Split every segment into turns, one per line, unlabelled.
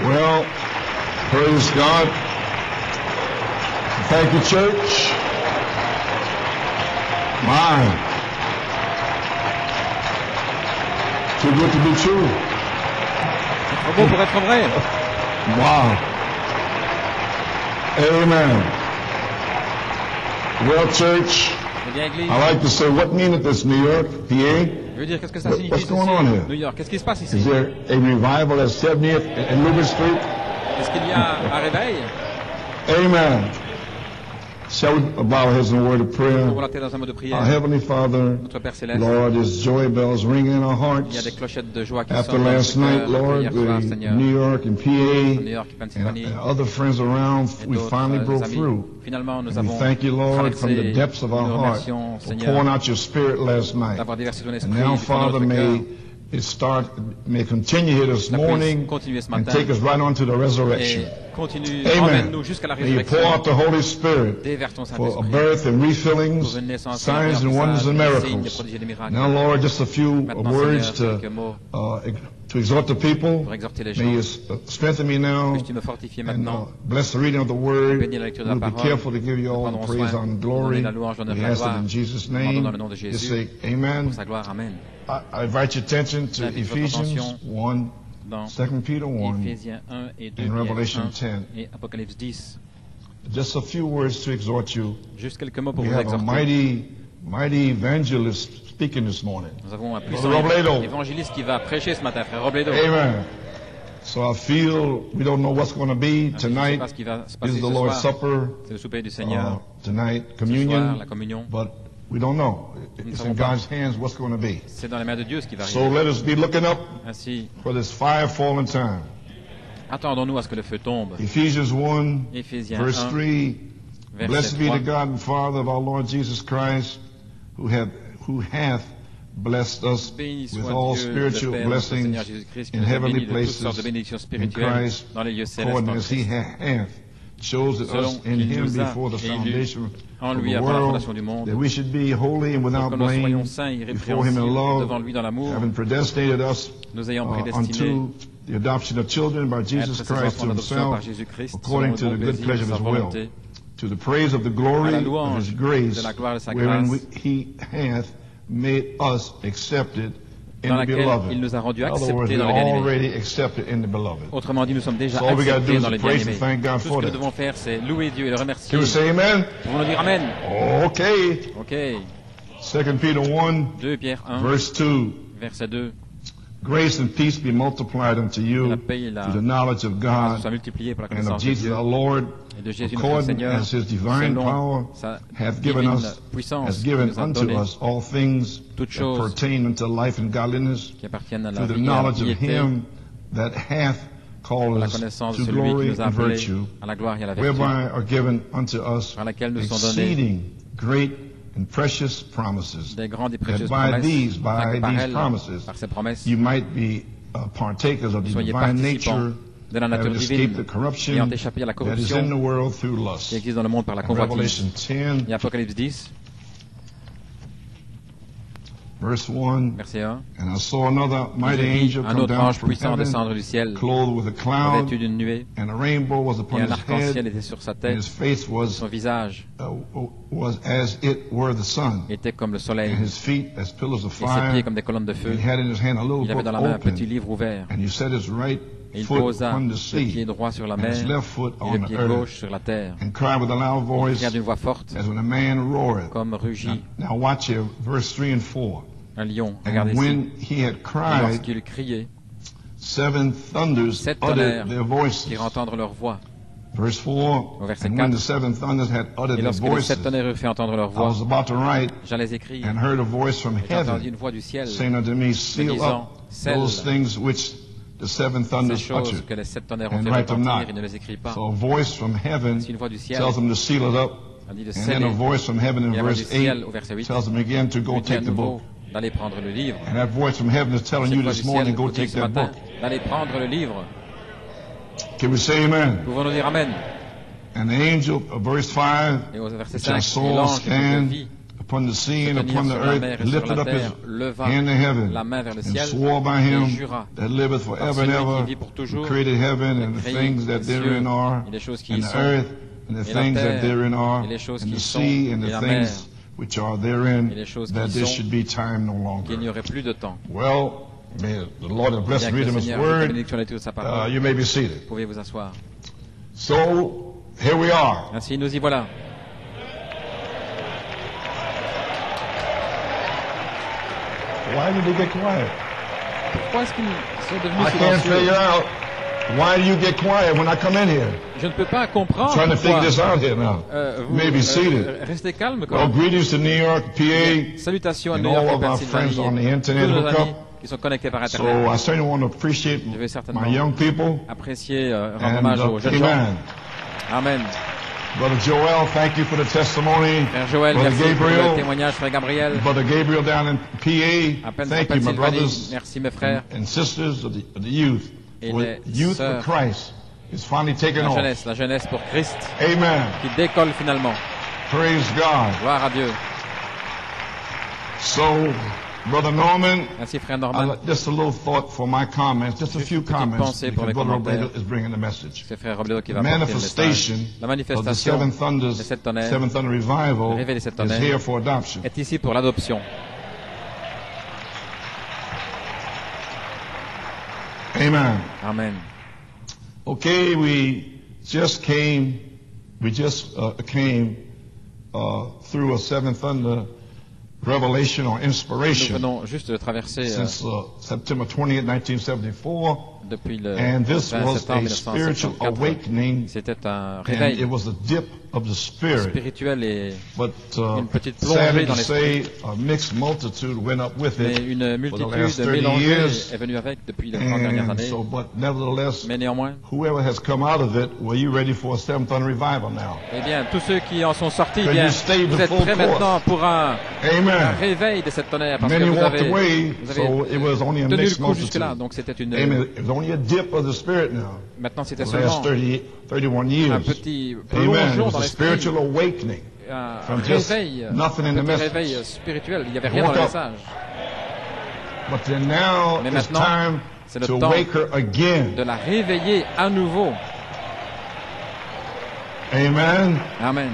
Well, praise God. Thank you, church. My. Too good to be true.
Trop beau pour être vrai.
Wow. Amen. Well, church,
Eh bien, Église,
I like to say, what meaneth this, New York, PA?
je veux dire, qu'est-ce que ça signifie
What's
ceci,
going on here?
New York? Qu'est-ce qui se passe ici?
Is there a revival at 70th and Luber Street?
Est-ce qu'il y a un réveil?
Amen. Shall we bow our heads in a word of prayer?
Pour la tête dans un mot de
Our
prière.
Heavenly Father,
Notre Père Céleste,
Lord, there's joy bells ringing in our
il y a des
hearts.
clochettes de joie qui
After
sonnent dans
last
notre
night,
cœur.
Lord,
Hier soir,
the
Seigneur,
New York and
New
PA
York, Pennsylvanie,
and other friends around,
et
we
d'autres
finally broke
amis.
through.
Finalement, nous
And we
avons
thank you, Lord, from the
traversé.
depths of our
Nous
heart
remercions,
for
Seigneur,
pouring out your spirit last night.
d'avoir déversé ton
And
esprit
now,
du fond de
Father,
notre cœur.
may it start, may continue here this
Ça puisse
morning
continuer ce
and
matin
take us right on to the resurrection.
et continue,
Amen.
emmène-nous jusqu'à la
May you pour
résurrection.
out the Holy Spirit
Déverse ton
for a
Saint-Esprit
birth and
pour
refillings,
une naissance et un
signs and wonders and
remplissage, des signes, des
miracles.
prodiges et des miracles.
Now, Lord, just a few
Maintenant,
words
Seigneur, quelques mots
to exhort the people.
pour exhorter les
May
gens.
you strengthen me now
Puisses-tu me fortifier
and
maintenant.
bless the reading of the word.
Bénis la lecture de la
We'll be
parole.
careful to give you all
Nous
the
prendrons
praise
soin
and
de
glory.
donner la louange, l'honneur et
We
la
ask it
gloire.
in Jesus'
Nous demandons
name.
dans le nom de
Just
Jésus.
say amen.
Pour sa gloire, Amen.
I invite your attention to
J'invite votre
Ephesians
attention
1,
Dans
2 Peter 1,
Éphésiens 1 et 2,
and
Pierre
Revelation
1
10.
et Apocalypse 10.
Just a few words to exhort you.
Juste quelques mots pour
We
vous
have a
exhorter.
mighty evangelist speaking this morning.
Nous avons un puissant
Brother Robledo.
évangéliste qui va prêcher ce matin, frère Robledo.
Amen. So I feel we don't know what's going to be
Je ne sais
tonight.
pas ce qui va se
This
passer
is the
ce
Lord's
soir.
Supper
C'est le souper du Seigneur.
tonight,
Ce soir,
communion.
la communion.
But we don't know.
Nous ne
It's
savons
in
pas.
God's hands what's going to be.
C'est dans les mains de Dieu ce qui va
So
arriver.
let us be looking up
Ainsi,
for this fire falling time.
attendons-nous à ce que le feu tombe.
Ephesians 1,
Éphésiens
verse
1,
3.
verset
Blessed be
3.
the God and Father of our Lord Jesus Christ, who hath blessed us
Béni
with
soit
all
Dieu, le
spiritual
Père, notre
blessings
Seigneur Jésus-Christ, qui
in
nous a
heavenly
bénis de toutes sortes
places
de bénédictions
in
spirituelles
Christ,
dans les lieux célestes
according
en
as He
Christ.
hath chosen
Selon
us in
qu'il
Him
nous a
before the
élus
foundation
en
of
lui
the
avant la
world,
fondation du monde,
that we should be holy and
pour
without
que nous soyons
blame
saints,
before Him in
irrépréhensibles
love,
devant lui dans l'amour,
having predestinated us
nous ayant prédestinés
unto the adoption of children by
à être
Jesus
ses
Christ
enfants
to
d'adoption par
Himself,
Jésus-Christ,
according
selon
to
le
the
bon
good
plaisir
pleasure
de
of
sa
His will,
volonté,
to the praise of the
à
glory
la
of
louange
His grace,
de la gloire de sa
wherein
grâce,
He hath made us accepted in
dans
the
laquelle
beloved.
il nous a rendus
In other words,
acceptés
we're
dans le bien-aimé.
already accepted in the beloved.
Autrement dit, nous sommes déjà
So all we gotta do
acceptés
is
dans les
praise and
bien-aimés.
thank God
Tout ce
for
que nous
that.
devons faire, c'est louer Dieu et le remercier.
Can we say amen?
Pouvons-nous dire Amen?
Okay.
Ok.
2 Peter 1,
2 Pierre 1,
verse 2.
verset 2.
Grace and peace be multiplied unto
Que
you
la paix et la
through the knowledge of
grâce
God
soient multipliées par la
and of
connaissance de
Jesus
Dieu
our Lord,
et de Jésus notre
according
Seigneur,
as His divine
selon
power
sa
hath given
divine
us,
puissance
has
qui
given
nous a
unto
donné,
us all things
toutes
that
choses
pertain unto life and godliness,
qui appartiennent à la
through the
vie et à la
knowledge of
piété,
Him that hath called
à la
us
connaissance de
to
celui qui
glory
nous a
and
appelés
virtue,
à la gloire et à la vertu,
whereby are given unto us
par laquelle nous sont donnés
exceeding great and precious promises,
des grandes et
that
précieuses
by
promesses, afin que par
these
elles,
promises,
par ces promesses,
you might be partakers of the
soyez
divine
participants
nature,
de la nature
having escaped
divine,
the corruption
ayant échappé à la
that is in the
corruption
world through lust.
qui existe dans le monde par la
And
convoitise.
Revelation 10,
Et Apocalypse 10,
verse 1,
verset 1.
and I saw another mighty
J'ai vu
angel
un
come
autre
down
ange
from
puissant
heaven,
descendre du ciel,
clothed with a cloud,
vêtu d'une nuée,
and a rainbow was
et
upon
un
his
arc-en-ciel
head,
était sur sa
and
tête,
his face
son
was
visage
as it were the sun,
était comme le soleil,
and his feet as pillars of
et ses pieds
fire.
comme des colonnes de feu.
And he had in his hand a little
Il avait
book
dans la main un petit
open,
livre ouvert,
and he set his right
et il
foot
posa
upon the
le pied
sea,
droit sur la
and
mer
his left foot
et
on
le
the
pied
earth,
gauche sur la terre.
and cried with a loud
Il
voice,
cria d'une voix forte,
as when a man roareth.
comme rugit
Now watch here, verse 3 and 4.
un lion. Regardez
And
ici.
when he had
Et
cried,
lorsqu'il criait,
7 thunders
7
uttered
tonnerres
their voices.
firent entendre leur voix.
Verse 4.
Au verset
And when
4.
the 7 thunders had uttered
Et
their
lorsque les
voices,
7 tonnerres eurent fait entendre leur
I
voix,
was about to write
j'allais écrire,
and heard a voice from
et j'entendis
heaven
une voix du ciel,
saying unto me, Seal
disant,
up
Scelle
those things which the 7
ces
thunders
choses
uttered,
que les 7 tonnerres ont
and
fait
write them
retentir,
not.
et ne les écris pas.
So a voice from heaven
C'est une voix du ciel,
tells them to seal it up,
on dit de
and then a
sceller,
voice from heaven in
et la voix du
verse
ciel
8
au verset 8,
tells them again to go
lui dit à
take the book.
nouveau d'aller prendre le livre.
And that voice from heaven is telling
Cette
you
voix
this
du
morning,
ciel
go
vous dit
take
ce
that
matin
book.
d'aller prendre le livre.
Can we say amen?
Pouvons-nous dire Amen?
And the angel, verse 5,
Et au verset
which I
5, et
saw
l'ange que je
stand
vis
upon the sea and
tenir
upon the
sur la
earth,
mer et
and
sur
lifted
la
up his
terre, leva
hand to heaven,
la main vers le
and
ciel
swore by
et
him
jura
that liveth
par
forever and
celui qui
ever,
vit pour
who
toujours,
created heaven and the
créé
things that
les
therein
cieux
are,
et les choses qui
and
y
the
sont,
earth and the
et la
things that
terre
therein are,
et les choses
and
qui
the
y sont,
sea and
et
the
la mer
things which are therein,
et les choses
that
qui y
there
sont,
should be time no
qu'il
longer.
n'y aurait plus de temps.
Well, may the Lord have blessed
Bien que
reading
le
His
Seigneur ajoute la
word.
bénédiction à l'étude de sa parole,
You may be seated.
vous pouvez vous asseoir.
So, here we are.
Ainsi, nous y voilà.
Why did they get quiet?
Pourquoi est-ce qu'ils sont
I
devenus
can't figure
silencieux?
out why do you get quiet when I come in here.
Je ne peux pas comprendre
Trying to figure
pourquoi
this out here now.
vous
May be seated.
restez calme.
Well, greetings to New York, PA,
Salutations à
and
New York
all
et
of our
Pennsylvanie,
friends on the
tous
internet
nos
hook
amis
up.
qui sont connectés par
So
Internet.
I certainly want to appreciate
Je vais certainement
my young people.
apprécier, rendre
And
hommage aux jeunes gens.
amen.
Amen.
Brother Joel, thank you for the testimony.
Frère Joël,
Brother
merci pour le
Gabriel,
témoignage. Frère Gabriel,
Brother Gabriel down in
à
PA, thank you, my
Pennsylvanie,
brothers
merci mes frères.
and sisters of the youth.
Et
For
les
youth for
sœurs.
Christ is finally taken off.
La jeunesse pour Christ
Amen.
qui décolle finalement.
Praise God.
Gloire à Dieu.
So, Brother Norman,
Merci Frère Norman.
just a little thought for my comments, just a
Juste
few
une petite
comments,
pensée pour
because
mes
Brother
commentaires.
Robledo is bringing the message.
C'est Frère Robledo qui va
The
porter le message.
manifestation
La
of the
manifestation
Seven Thunders,
des sept tonnerres
Seven Thunder Revival
révélé des sept
is
tonnerres
here for adoption.
est ici pour l'adoption.
Amen.
Amen.
Okay, we just came through a Seven Thunder revelation or
Nous
inspiration
venons juste de traverser
since September 20th, 1974.
depuis le
And this
20
was
septembre
a spiritual
1974.
awakening,
C'était un
and
réveil
it was a dip of the spirit.
spirituel et
But
une petite plongée
sadly
dans
to
l'esprit.
say, a mixed multitude went up with
mais
it
une
for the last
multitude
30
mélangée
years.
est venue avec depuis les 30 dernières
And
années.
so, but nevertheless,
Mais néanmoins,
whoever has come out of it, were you ready for a Seven Thunder revival now?
eh bien, tous ceux qui en sont sortis,
Can
bien,
you stay the
vous êtes
full
prêts
course?
maintenant pour un
Amen.
réveil de cette tonnerre parce
Many
que vous
walked
avez,
away,
vous
so it was only a
tenu le
mixed
coup jusque-là.
multitude.
Donc c'était une.
Amen. It was only a dip of the spirit now.
Maintenant, c'était
The
seulement
last 31
un
years.
petit
Amen. It
plongeon
was
dans
a
l'esprit,
spiritual awakening.
un
from just
réveil,
nothing in the
petit
message.
réveil spirituel. Il n'y avait rien dans
Woke
le
up.
message.
But then now
Mais
it's
maintenant,
time
c'est le
to
temps
wake her again.
de la réveiller à nouveau.
Amen.
Amen.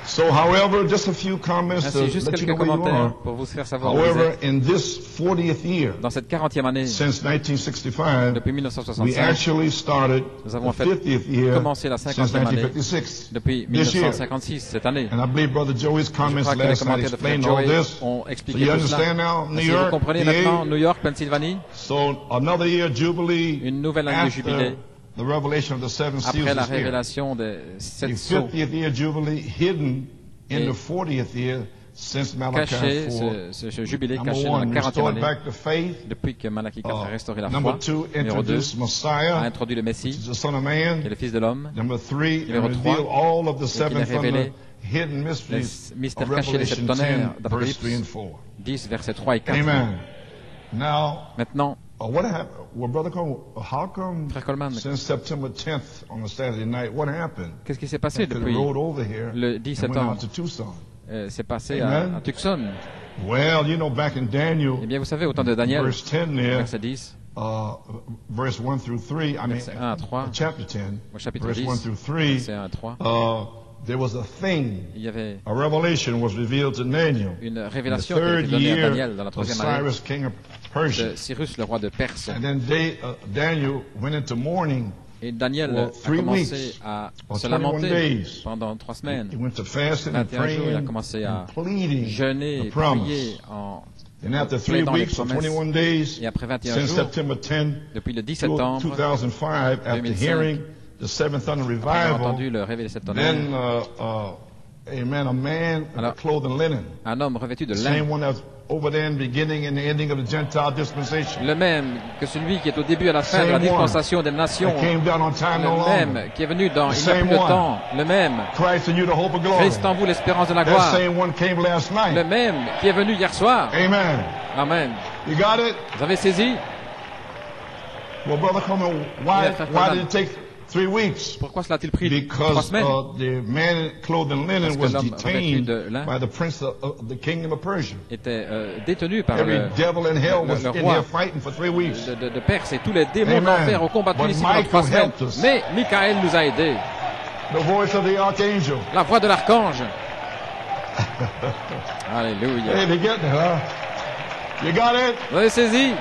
So, however, just a few comments to
Ainsi, juste
let you
quelques
know where you
commentaires
are.
pour vous faire savoir où vous
However,
êtes.
in this 40th year,
Dans cette 40e année,
since 1965,
depuis
we
1965,
actually started
nous avons
the
fait
50th year
commencé la
since
50e année
1956.
depuis
This year.
1956, cette année.
And I believe Brother Joey's
Je
comments
crois que les
last night
commentaires de Frère
explained all
Joey
this.
ont
So
expliqué
you
tout
understand
cela.
now, New
Si vous
York,
comprenez
PA?
maintenant, New York, Pennsylvanie,
So another year jubilee
une nouvelle année de
after
jubilé
the revelation of the seven seals
après la
is here.
révélation des
The
7 sceaux.
50th year jubilee hidden in
Et
the 40th year since Malachi
Caché,
4.
ce jubilé
Number
caché dans
one,
la 40e
restored
année,
back to faith.
depuis que Malachie 4 a restauré la
Number
foi.
two,
Numéro 2,
introduced
a
Messiah,
introduit le
which
Messie,
is the Son of
qui est
Man.
le Fils de l'homme.
Number three,
Numéro
revealed all of the
qu'il
seven
a révélé
thunder hidden mysteries
les mystères
of
cachés des sept
Revelation
tonnerres
10, verse
d'Apocalypse
3 and 4.
10, versets 3 et 4.
Amen. Now,
Maintenant,
what happened? Well, Brother Coleman, how come
Frère Coleman,
since September 10th on a Saturday night, what happened?
qu'est-ce qui s'est passé
After the
depuis
road over here
le 10
and went out
septembre
to Tucson.
C'est passé
Amen.
à Tucson.
Well, you know, back in Daniel,
Eh bien, vous savez, au temps de Daniel,
verse 10 there,
verset 10,
verse 1 through 3, I mean,
Verset 1 à 3.
chapter 10,
au chapitre
verse 1
10,
through 3,
verset 1 à 3,
there was a thing,
il y avait
a revelation was revealed to Daniel.
une
In the
révélation qui a été
third
donnée à
year
Daniel dans la
of
troisième année
Cyrus, king of Persia.
de Cyrus, le roi de Perse.
And then Daniel went into mourning.
Et Daniel
For
a
3
commencé
weeks,
à
or
se
21
lamenter
days.
pendant 3 semaines.
He went to fasting and
21 jours, il a
praying
commencé à
and pleading
jeûner
the
et
promise.
prier en
And after 3
plaidant les
weeks or
promesses.
21 days,
Et après 21
since
jours,
September 10,
depuis le 10 septembre,
2005, after
2005,
hearing the Seventh Thunder
on a
Revival,
entendu le réveil des sept tonnerres.
then, amen, a man in
Alors,
clothing linen,
Un homme revêtu de
the
lin,
same one that's over there in the beginning and the ending of the Gentile dispensation,
le même que celui qui est au début et à la fin de la
Same one.
dispensation des nations,
that came down on time no
le
longer.
même qui est venu dans
The
il n'y a
same
plus de
one.
temps, le même,
Christ in you, the hope of glory.
Christ en vous l'espérance de la
That
gloire,
same one came last
le
night.
même qui est venu hier soir.
Amen.
Amen.
You got it?
Vous avez saisi?
Well, Brother Coleman,
Yeah, Frère
why
Coleman.
did it take 3 weeks.
Pourquoi cela a-t-il pris 3
Because
semaines?
the man clothed in linen
Parce que
was
l'homme revêtu
detained
de lin
by the prince of the kingdom of Persia.
Était détenu par
Every
le
devil in hell was
le
in
roi
here fighting for 3 weeks.
de Perse et tous les démons
Amen.
d'enfer ont combattu
But
ici pendant 3
Michael
semaines.
helped us.
Mais Michael nous a aidés.
The voice of the archangel.
La voix de l'archange. Alléluia.
Hey, they get there, huh? You got it?
Vous avez saisi?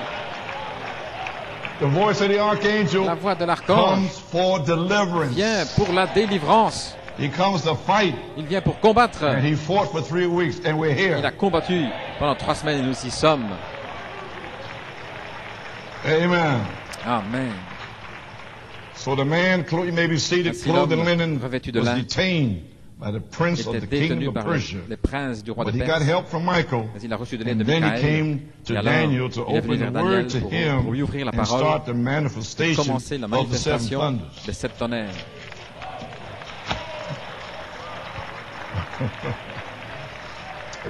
The voice of the archangel
La voix de l'archange
comes for deliverance.
vient pour la délivrance.
He comes to fight,
Il vient pour combattre.
and he fought for 3 weeks, and we're
Il a
here.
combattu pendant 3 semaines et nous y sommes.
Amen.
Amen.
So the man, you may be seated,
Ainsi,
clothed in
l'homme
linen,
revêtu de
was
lin
detained by the prince
Il
of
était
the kingdom
détenu
of
par
Persia.
les princes du roi de
But he got
Perse.
help from Michael.
Mais il a reçu de l'aide de
And then he
Michael.
came to
Et alors,
Daniel to
il est venu
open
vers
the
Daniel
word to
pour
him
lui ouvrir la
and
parole,
start the manifestation
commencer la
of the seven
manifestation
thunders.
des 7 tonnerres.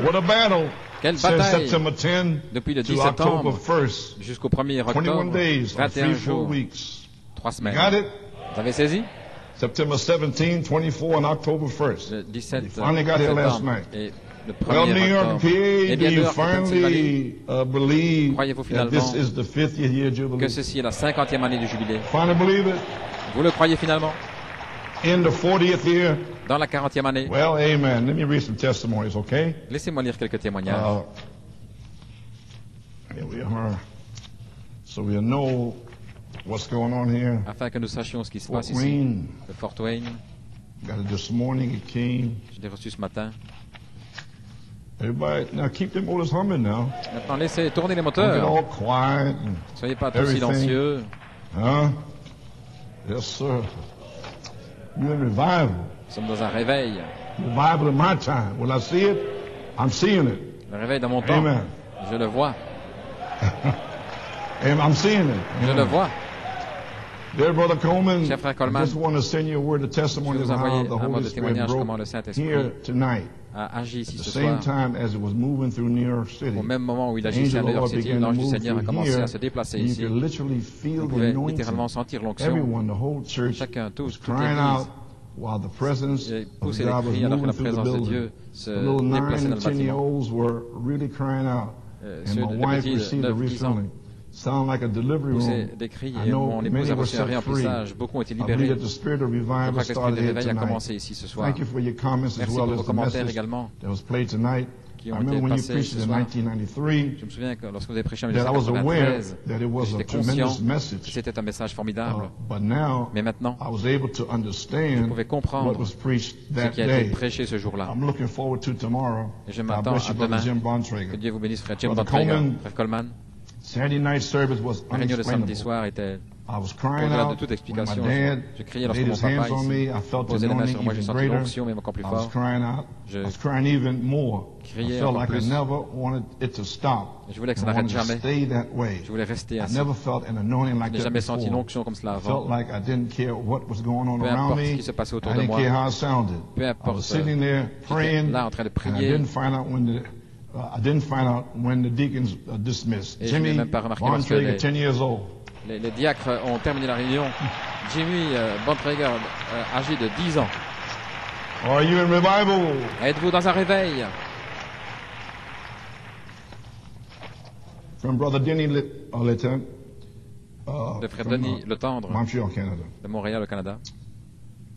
What a battle!
Quelle
Since
bataille!
September 10
Depuis le 10
to October
septembre
1st,
jusqu'au 1er
21
octobre,
days or
21
3 full
jours,
weeks.
3
You
semaines.
got it?
Vous avez saisi?
September 17, 24, and October 1st.
Le 17
You finally got here last
septembre
night.
et le
Well,
1er
New York,
octobre.
PA,
Eh
do
bien, New
you
York, Pennsylvanie,
finally believe
croyez-vous
that this
finalement
is the 50th year
que
jubilee?
ceci est la 50e année du jubilé.
Finally believe it?
Vous le croyez finalement?
In the 40th year?
Dans la 40e année?
Well, amen. Let me read some testimonies, okay?
Laissez-moi lire quelques témoignages.
Here we are. So we'll know what's going on here.
Afin que nous sachions ce qui se
Fort
passe ici.
Wayne,
Le Fort Wayne,
got it this morning. It came.
je l'ai reçu ce matin.
Everybody, now keep them motors humming now.
Maintenant, laissez tourner les
Don't get
moteurs.
all quiet. And,
Soyez pas trop
Everything.
silencieux.
huh? Yes, sir. You're in revival.
Nous sommes dans un réveil.
Revival in my time. Will I see it? I'm seeing it.
Le réveil dans mon temps.
Amen.
Je le vois.
Amen. I'm seeing it.
Je le vois.
Dear Brother Coleman,
Cher frère
I
Coleman,
just want to send you a word of testimony
je
of
vais vous
how
envoyer
the
un mot
Holy
de
Spirit
témoignage
broke
comment le Saint-Esprit
here tonight.
a agi ici
At the
ce
same
soir.
time as it was moving through New York City.
Au même moment où il
The
agissait à
angel
New
of
York
the Lord
City,
began to
l'ange du
move
Seigneur a
through
commencé
here,
à se déplacer
and you
ici.
could literally feel
Vous
the
pouvez
anointing.
littéralement sentir l'onction.
Everyone, the whole church
Chacun,
was
tous, toute
crying
l'église,
out while the presence
et
of
pousser
God
des
was
cris alors que
moving
la
through the
présence de
building.
Dieu
The
se
little 9
déplaçait dans
and
le
10-year-olds
bâtiment.
were really crying out. And
Ceux
my
de
wife
petits
received a
9-10 ans
refilling. Sound like a delivery
poussaient
room.
des cris
I
et
know
mon épouse
many
a
were
reçu un
set free.
réemplissage. Beaucoup ont été
I believe
libérés.
that the spirit of
Je
revival
crois que l'esprit
started
de
here
réveil a
tonight.
commencé ici ce soir.
Thank you for your comments as
Merci
well
pour
as
vos
the
commentaires
message
également
that was played tonight.
qui
I
ont
remember
été
when you
passés
preached
ce
in
soir.
1993
Je me souviens que lorsque vous avez prêché en
that I was aware
1993,
that it was a
j'étais
tremendous
conscient que
message.
c'était un message formidable.
But now
Mais maintenant,
I was able to understand
pouvais comprendre
what was preached
ce
that
qui a été
day.
prêché ce jour-là.
I'm looking forward to tomorrow.
Et je
God
m'attends
bless
à
you, Brother
demain.
Jim
Que
Bontrager.
Dieu vous bénisse, frère Jim
Brother
Bontrager,
Coleman,
frère Coleman.
Saturday night service was
La réunion de samedi
unexplainable.
soir était
I was crying
au-delà de
out
toute
when my
explication.
dad
Je criais lorsque
laid
mon
his
papa
hands on me.
ici
I felt the
posait les mains
anointing
sur moi, j'ai
even
senti
greater.
l'onction, même encore plus
I was
fort.
crying out.
Je
I was crying even more. I
criais
felt
encore
like I
plus.
never wanted it to stop.
Je voulais que ça
And I
n'arrête
wanted to
jamais.
stay that way.
Je voulais rester
I
ainsi.
never felt an anointing like
Je n'ai
that
jamais senti
before.
l'onction comme cela
I felt
avant.
like I didn't care what was going on
Peu
around
importe ce
me.
qui se passait autour
I
de
didn't
moi.
care how it sounded.
Peu
I
importe,
was sitting there praying,
là en train de
and I
prier.
didn't find out when I didn't find out when the deacons dismissed.
Et je n'ai
Jimmy
même pas remarqué lorsque les-
Bontrager, 10 years old.
Les diacres ont terminé la réunion. Jimmy Bontrager, âgé de 10 ans.
Are you in revival?
Êtes-vous dans un réveil?
From Brother Denny Letton,
De frère
from,
Denis Le Tendre,
Montreal, Canada.
de Montréal au Canada.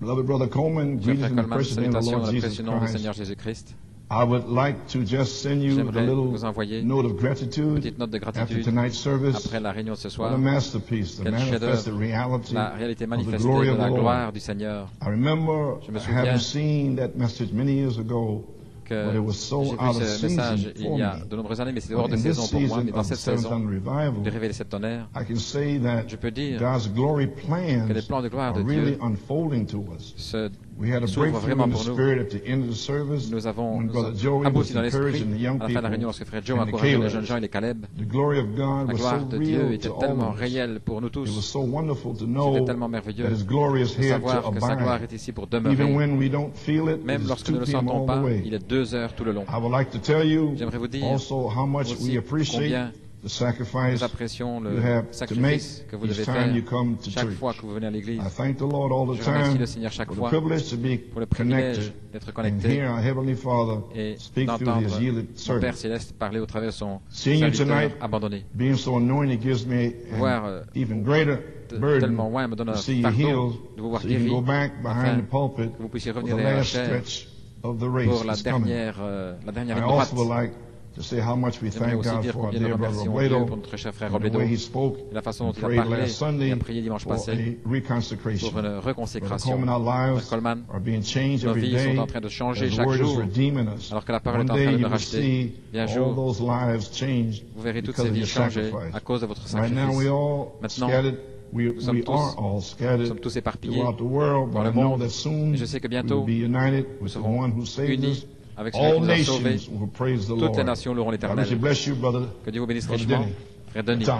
Beloved Brother Coleman,
Cher
greetings
frère
in the
Coleman,
precious name of the
salutations
Lord
dans le
Jesus
précieux nom du
Christ.
Seigneur Jésus-Christ.
I would like to just send you a
J'aimerais
little
vous envoyer
note of gratitude
petite note de
after
gratitude
tonight's service.
après la réunion de ce
What
soir.
a masterpiece, the
Quel
manifested
chef-d'œuvre,
reality
la réalité
of the
manifestée
glory
de
of the
la
Lord.
gloire du Seigneur.
I remember
Je me souviens
having seen that message many years ago, but
Que
it was so
j'ai
out
vu
of
ce message
season
il
for
y a
me.
de nombreuses années, mais c'est
But
hors de
in this
saison pour moi.
season
Mais dans
of the
cette
Seventh
saison
Thunder Revival,
de révéler cette tonnerre,
I can say that
je peux dire
God's glory plans
que les plans de gloire
are
de
really
Dieu
unfolding to us.
se
We had a
s'ouvrent
breakthrough
vraiment
in the
pour nous.
spirit at the end of the service
Nous avons
when Brother Joey was
abouti dans l'esprit
encouraging the young
à la fin de la réunion
people
lorsque frère Joe
and the
encourageait les
Calebs.
jeunes gens et les Caleb.
The glory of God
La
was
gloire
so
de Dieu
real
était
to all
tellement
of us.
réelle pour nous
It was
tous.
so wonderful to know
C'était tellement merveilleux
that His glory is
de
here
savoir
to
que sa gloire
abide.
est ici pour
Even
demeurer.
when we don't feel it,
Même
it's
lorsque
2
nous ne le
p.m.
sentons
all
pas,
the way.
il est 2 heures tout le long.
I would like to tell you
J'aimerais vous dire
also how much we
aussi
appreciate
combien
the sacrifice
Nous apprécions
you
le
have to make
sacrifice que vous
each
devez
time
faire
you come to
chaque
church.
fois que vous venez à l'église.
I thank the Lord all the
Je remercie
time
le Seigneur chaque
for the
fois
privilege to be
pour le privilège
connected
d'être
and
connecté
hear our Heavenly Father
et
speak through
d'entendre
His yielded
mon Père
servant.
Céleste parler au travers de son
Seeing you
serviteur
tonight,
abandonné.
being so anointed gives me
Voir,
an even greater burden
tellement loin me donne
to
un
see you
fardeau
healed
de vous voir
so you can
guéri,
go back
afin
behind the pulpit
que vous puissiez
for
revenir
the
derrière la
last
chair
stretch of the race
pour la
that's coming.
dernière
I
ligne droite.
also would like to say how much we
J'aimerais
thank
aussi
God
dire
for our
combien nous
dear brother
remercions Dieu
Robledo
pour notre cher frère
and the
Robledo
way he
et
spoke
la façon
and
dont il a
prayed
parlé
last
et
Sunday
a prié dimanche
for
passé
a reconsecration.
pour une
Brother
reconsécration.
Coleman, our lives
Frère Coleman,
are being changed
nos
every
vies sont
day
en train de changer
as the
chaque
word is
jour,
redeeming us.
alors que la parole
One
est en train
day
de
you
nous
will
racheter.
see
Et un
all
jour,
those lives changed
vous verrez toutes
because
ces
of
vies
your
changer
sacrifice.
à cause de votre
Right now
sacrifice.
we all
Maintenant,
scattered. We
nous sommes
are all scattered
tous éparpillés
throughout the world,
dans
but
le
I know
monde.
that soon
Et je sais que
we will
bientôt,
be united
nous
with the
serons
one who saved
unis
us.
avec celui qui
All
nous a sauvés.
nations will praise the
Toutes
Lord.
les nations loueront
God richly
l'Éternel.
bless you, brother.
Que Dieu vous bénisse
Brother
richement.
Denny.
Frère Denis,
Tom.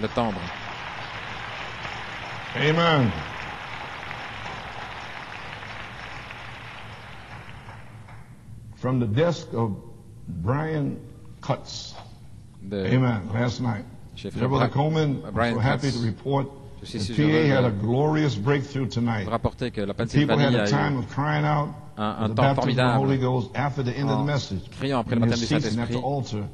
le tendre.
Amen. From the desk of Brian Cutts.
De
Amen. Last night.
chez
Dear
frère
Brother Coleman,
Brian
I'm so happy
Cutts.
to report
Je suis
that
si
PA
heureux
had a
de
glorious breakthrough tonight.
vous rapporter que la
People had
Pennsylvanie
a
a
time
eu
of crying out
un
for the
temps
baptism of the Holy
formidable
Ghost after the end of the
en
message.
criant après le
In
baptême
their
du
seats and at the
Saint-Esprit.
altar.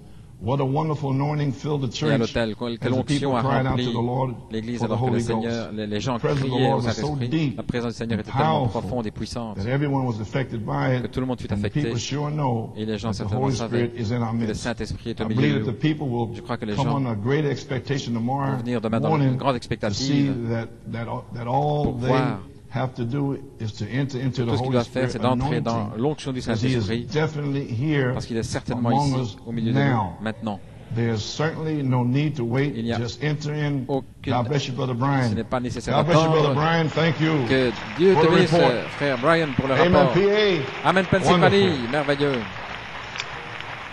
What a wonderful anointing filled the
Et à
church
l'autel, quelle
as the people
onction a
cried out to
rempli
the Lord
l'Église
for the
alors que le
Holy
Seigneur,
Ghost.
les gens
The presence of the
criaient au
Lord was so
Saint-Esprit.
deep
La présence du Seigneur
and
était tellement
powerful
profonde et puissante
that everyone was affected by
que
it.
tout le monde fut
And the
affecté
people sure know
et les gens
that the
certainement
Holy
savaient
Spirit is in our
que le
midst.
Saint-Esprit est
I
au
believe
milieu de
that the
nous.
people will
Je crois que les
come
gens
on a great expectation tomorrow
vont venir demain dans
morning
une grande
to see
expectative
that all
pour
they
voir
have to do is to enter into the
tout ce qu'il
Holy
doit faire,
Spirit
c'est d'entrer dans
anointing.
l'onction du
Because he is
Saint-Esprit
definitely here
parce qu'il est certainement
among
ici
us
au milieu de nous
now.
maintenant.
There's certainly no need to wait.
Il n'y a
Just enter in.
aucune-
God bless you, Brother
Ce
Brian.
n'est pas nécessaire
God bless you, Brother
d'attendre.
Brian. Thank you.
Que Dieu
For
te
the
bénisse,
report.
frère Brian, pour le
Amen,
rapport.
PA.
Amen, Pennsylvanie,
Wonderful.
merveilleux.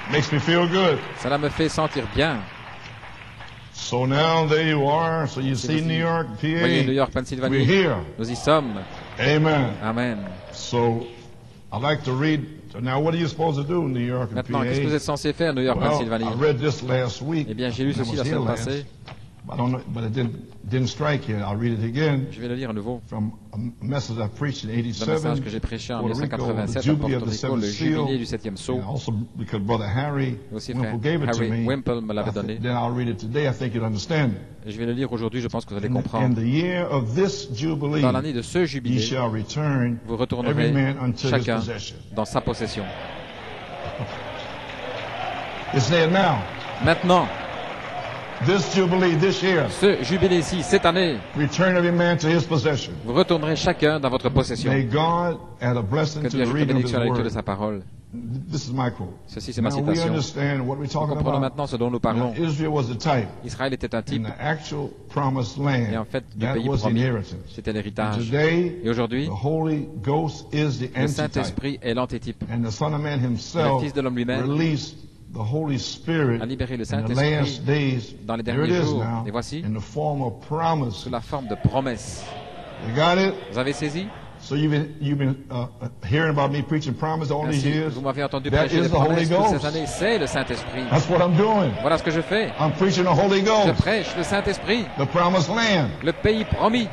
Makes me feel good.
Cela me fait sentir bien.
So now there you are. So you see New York,
Voyez, New
PA.
York,
We're
Pennsylvanie,
here.
nous y sommes.
Amen.
Amen.
So I'd like to read. So now, what are you supposed to do, New York and
Maintenant, qu'est-ce que vous
PA?
êtes censé faire, New York,
Well,
Pennsylvanie?
I read this last week.
Eh bien, j'ai lu
when I
ceci
was
la
here
semaine
last.
passée.
I don't know, but it didn't strike yet. I'll read it again.
Je vais le lire à nouveau.
From a message I preached in
Le message
87,
que j'ai prêché en
Puerto Rico, the
1987 à
Jubilee of
Porto
the
Rico,
Seventh
le
Seal,
jubilé du 7e sceau.
and also because Brother Harry
Et aussi
Wimple
frère
gave it to
Harry
me.
Wimple me l'avait donné.
Then I'll read it today. I think you'll understand it.
Et je vais le lire aujourd'hui, je pense que vous allez
In
comprendre.
the year of this Jubilee,
Dans l'année de ce
ye
jubilé,
shall return
vous
every
retournerez
man unto his
chacun
possession.
dans sa possession.
It's there now.
Maintenant,
This Jubilee, this year,
ce jubilé-ci, cette année,
return every man to his possession.
vous retournerez chacun dans votre possession.
May God add a blessing
Que
to
Dieu
the
ajoute la
reading of His
bénédiction à la lecture de
word.
sa parole.
This is my quote.
Ceci, c'est ma
Now we
citation.
understand what we're
Nous
talking
comprenons
about.
maintenant ce dont nous parlons.
Now, Israel was the type,
Israël était un
and
type,
the actual promised
et en
land,
fait, du
that
pays
was the
promis,
inheritance.
c'était
And
l'héritage.
today,
Et aujourd'hui,
the Holy Ghost is the
le
antitype,
Saint-Esprit est l'antitype.
and the Son of Man
Et
himself
le Fils de l'homme lui-même
released the Holy Spirit
a libéré le
in the
Saint-Esprit
last days.
dans les
There it
derniers
is
jours.
now,
Et voici,
in the form of promise.
sous la forme de promesses.
You got it?
Vous avez saisi?
So you've been hearing about me preaching promise all these
Ainsi,
years.
vous m'avez entendu
That
prêcher
is
les
the Holy
promesses toutes
Ghost.
ces années. C'est le Saint-Esprit.
That's what I'm doing.
Voilà ce que je fais.
I'm preaching the Holy
Je
Ghost,
prêche le Saint-Esprit,
the promised land.
le pays promis.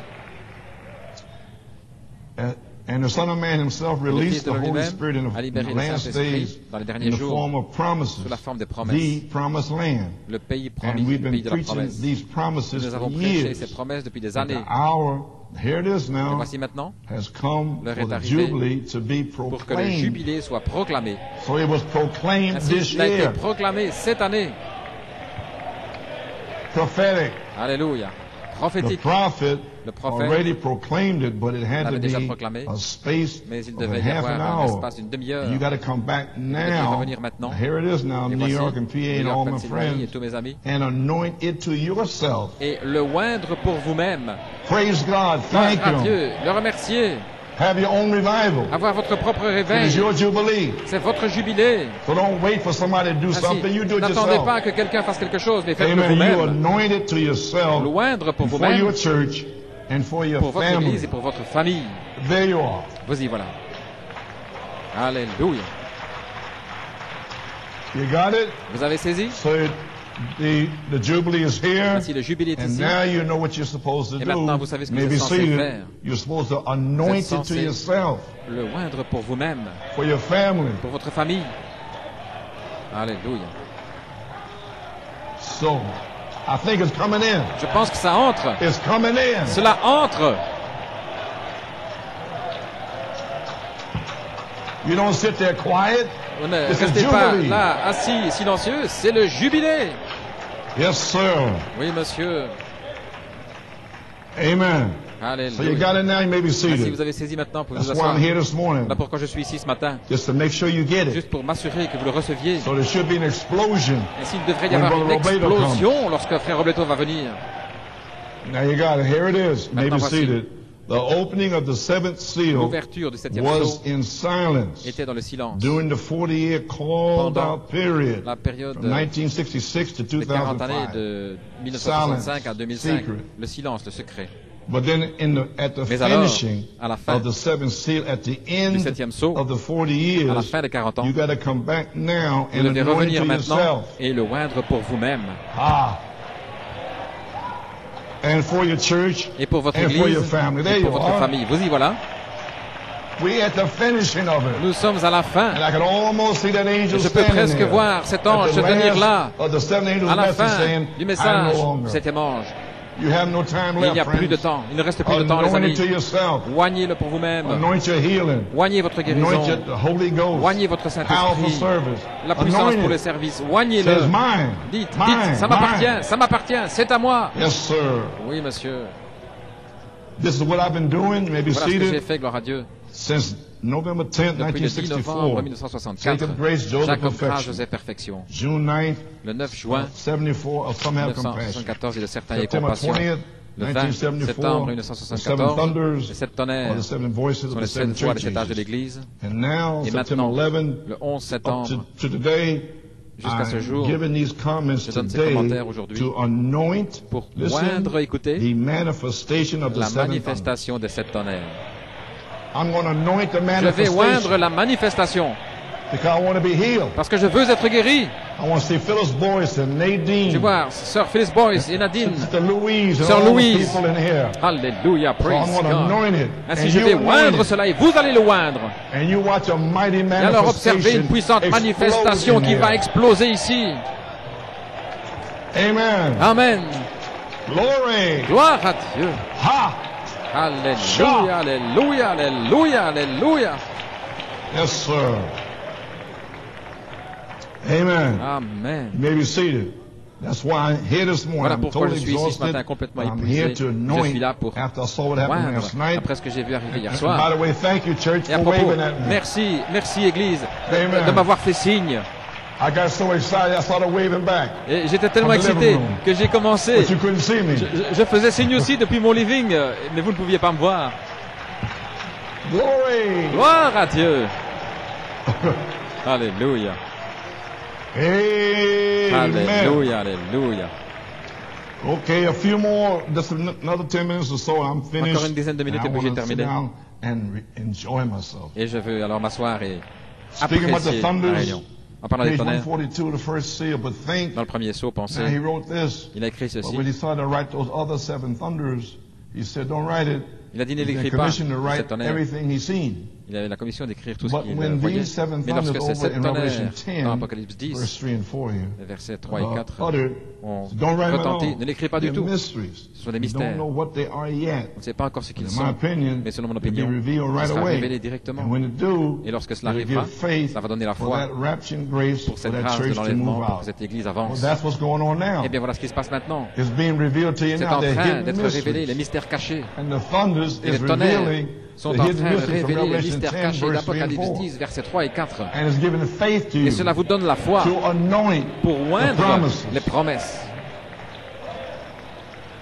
And the Son of Man himself
Le Fils
released
de
the
l'homme
Holy
lui-même
Spirit in
a
the
libéré le
last
Saint-Esprit
days
dans les
in
derniers
the
jours
form of promises,
sous la forme des promesses.
the promised land.
Le pays promis,
And we've
le pays
been
de la
preaching
promesse.
these promises
Nous
for
avons prêché
years.
ces promesses depuis des
The
années.
hour, here it is
Et
now,
voici maintenant
has come
l'heure
for
est
the
arrivée
Jubilee to be
pour que le
proclaimed.
jubilé soit proclamé.
So it was proclaimed
Ainsi,
this
il a été
year.
proclamé cette année.
Prophetic.
Alléluia.
The
Prophétique.
prophet
Le prophète
already proclaimed it, but it had to
l'avait déjà
be
proclamé,
a space
mais il
of a
devait y
half
avoir
an
un
hour.
espace d'une demi-heure.
You got to come back
devez
now.
revenir maintenant.
Here it is now,
Et
New
voici,
York and PA
New
and
York,
all my
Pennsylvanie et
friends,
tous mes amis.
and anoint it to yourself.
Et le oindre pour vous-même.
Praise God. Thank
Gloire à
you.
Dieu. Le remercier.
Have your own revival.
Avoir votre propre
It
réveil.
is your jubilee.
C'est votre jubilé.
So don't wait for somebody to do
Ainsi,
something. You do it
n'attendez
yourself.
pas que quelqu'un fasse quelque chose, mais faites-le
Amen. You
vous-même.
anoint it to yourself,
Le oindre pour
for
vous-même,
your church, and for your
pour votre
family.
église et pour votre famille.
There you are.
Vous y voilà. Alléluia.
You got it?
Vous avez saisi?
So The Jubilee is here.
Voici le jubilé est
And
ici.
now you know what you're supposed to
Et
do.
maintenant, vous savez ce que vous
Maybe
êtes censé
seated.
faire.
You're supposed to anoint it to
censé
yourself,
Le oindre pour vous-même,
for your family.
pour votre famille. Alléluia.
So, I think it's coming in.
Je pense que ça entre.
It's coming in.
Cela entre.
You don't sit there quiet.
Vous ne
This is
restez pas
Jubilee.
là, assis, silencieux. C'est le jubilé.
Yes, sir.
Oui, monsieur.
Amen. So you
Alléluia.
got it now. You may be
Merci, vous
seated.
avez saisi maintenant pour vous
That's why
asseoir.
I'm here this morning,
Voilà pourquoi je suis ici ce matin.
just to make sure you get it.
Juste pour m'assurer que vous le receviez.
So there should be an explosion.
Ainsi, il devrait y
When
avoir une
Brother Robledo
explosion lorsque Frère Robledo va venir.
Now you got it. Here it is. You may be
Maintenant, voici.
seated. The opening of the seventh seal
L'ouverture du septième
was
sceau
in silence
était dans le silence.
during the 40-year called-out period
La période
from 1966 to
des 40 années
2005.
de 1965 à
Silence,
2005.
secret.
Le silence, le secret.
But then at the
Mais alors,
finishing
à la fin
of the seventh seal, at the
du
end
septième sceau,
of the 40
à la
years,
fin des 40 ans,
you got to come back now
vous
and
devez
anoint it
revenir
to
maintenant
yourself.
et le oindre pour vous-même.
Ah. And for your church,
Et pour votre
and for your
église,
family. There
et pour
you
votre
are.
famille. Vous y voilà.
We at the finishing of it.
Nous sommes à la fin.
And I can almost see that angel
Je peux
standing
presque
there.
voir cet
At
ange
the
se tenir
last
là,
of the seven angels'
à la
message
fin
saying,
du
"I'm
message
no longer."
du septième ange.
You have no time
Il
left,
n'y a plus de
friends.
temps. Il ne reste plus de temps, les
Anoint
amis.
it to yourself.
Oignez-le pour vous-même.
Anoint your healing.
Oignez votre guérison.
Anoint your, the Holy Ghost.
Oignez votre
Powerful
Saint-Esprit.
service.
La puissance
Anoint
pour
it.
le service.
Says
Oignez-le.
mine.
Dites,
Mine.
dites, ça m'appartient, ça m'appartient, c'est à moi.
Yes, sir.
Oui, monsieur.
This is what I've been doing. You may be
Voilà ce que j'ai
seated.
fait, gloire à Dieu.
Since November 10th,
Depuis le 10 novembre
1964.
1964,
Jacob Grace, Joseph
Jacob Grace,
Perfection.
Joseph Perfection.
June 9th,
Le 9 juin
74, of some have compassion.
1974, et de certains aient
September
compassion.
20th,
Le 20 septembre
1974, the seven
1974,
thunders,
les sept
or
tonnerres
the seven voices of
sont
the
les
seven
sept voix des sept âges de
churches.
l'Église.
And now,
Et
September
maintenant,
11,
le 11
up
septembre,
to today,
jusqu'à ce jour,
I'm giving these comments
je donne ces
today
commentaires aujourd'hui
to anoint,
pour
listen,
oindre, écoutez,
the manifestation of the
la
seven thunders.
manifestation des sept tonnerres.
I'm going to anoint the
Je vais
manifestation
oindre la manifestation
because I want to be healed.
parce que je veux être guéri.
I want to see Phyllis Boyce and Nadine,
Je vois Sœur Phyllis Boyce et Nadine.
Sister Louise, and
Sœur
all the
Louise.
people in here.
Alléluia,
So
praise
I'm going to
God.
anoint it.
Ainsi,
And
je
you
vais
anoint
oindre
it.
cela et vous allez le oindre.
And you watch a mighty
Et alors observez une puissante manifestation qui va exploser ici.
Amen.
Amen.
Glory.
Gloire à Dieu.
Ha.
Alléluia, alléluia, alléluia, alléluia.
Yes, sir. Amen.
Amen.
You may be seated. That's why I'm here this morning.
Voilà
I'm
pourquoi je
totally
suis ici ce
exhausted.
matin complètement
I'm here
épuisé.
to
Je
anoint
suis là pour
after I saw what happened
oindre
last night.
après ce que j'ai vu arriver hier
And by
soir.
the way, thank you, church,
Et à
for
propos,
waving at me.
merci, merci Église
Amen.
de m'avoir fait signe.
I got so excited, I started waving back.
Et j'étais tellement
From the
excité
living room.
que j'ai commencé.
But you couldn't see me.
Je faisais signe aussi depuis mon living, mais vous ne pouviez pas me voir.
Glory.
Gloire à Dieu. Alléluia.
Amen.
Alléluia, alléluia.
Okay, a few more, just another 10 minutes or so, I'm finished.
Encore une dizaine de minutes
And I
et puis j'ai
wanna sit
terminé.
down and enjoy myself.
Et je veux alors m'asseoir et
Speaking about the
apprécier la
thunders,
réunion. En parlant des
page
tonnerres,
142, the first seal, but think,
dans le premier saut,
now he
pensez,
wrote this,
il a écrit
but
ceci.
when he started to write those other seven thunders, he said, don't write it.
Il a dit, ne
He's been
l'écris pas,
commissioned to
ces
write
tonnerres.
everything he's seen.
Il avait la commission d'écrire tout ce
But
qu'il
when
voyait.
these seven
Mais lorsque
thunders
ces
over
sept
in Revelation
tonnerres, dans
10,
Apocalypse 10,
verse 3 and 4 here,
les versets 3 et 4,
uttered,
ont
don't write them at
retenti.
all.
Ne l'écris pas du
They're
tout.
mysteries.
Ce sont des
You don't
mystères.
know what they are yet.
On ne sait pas encore ce qu'ils
In my
sont,
opinion,
mais selon mon
it'll be
opinion,
revealed
ça
right
sera
away.
révélé directement.
And when it do,
Et lorsque cela
it'll
arrivera,
give faith
ça va donner la
for
foi
that rapture and grace
pour
for
cette
that
grâce de
church to
l'enlèvement,
move
pour que
out.
cette église
Well,
avance.
that's what's going on now.
Eh bien, voilà ce qui se passe maintenant.
It's being revealed to you
C'est
now.
en
They're
train
hidden
d'être révélé, les
mysteries.
mystères cachés.
And the thunders
Et
is
les tonnerres
revealing
sont
the
en
hidden
train de
mysteries from
révéler les
Revelation
mystères
10,
cachés
verse 3 and
d'Apocalypse
4.
10, versets 3 et 4.
And it's giving faith to
Et
you
cela vous donne la foi
to anoint
pour
the
oindre
promises.
les promesses.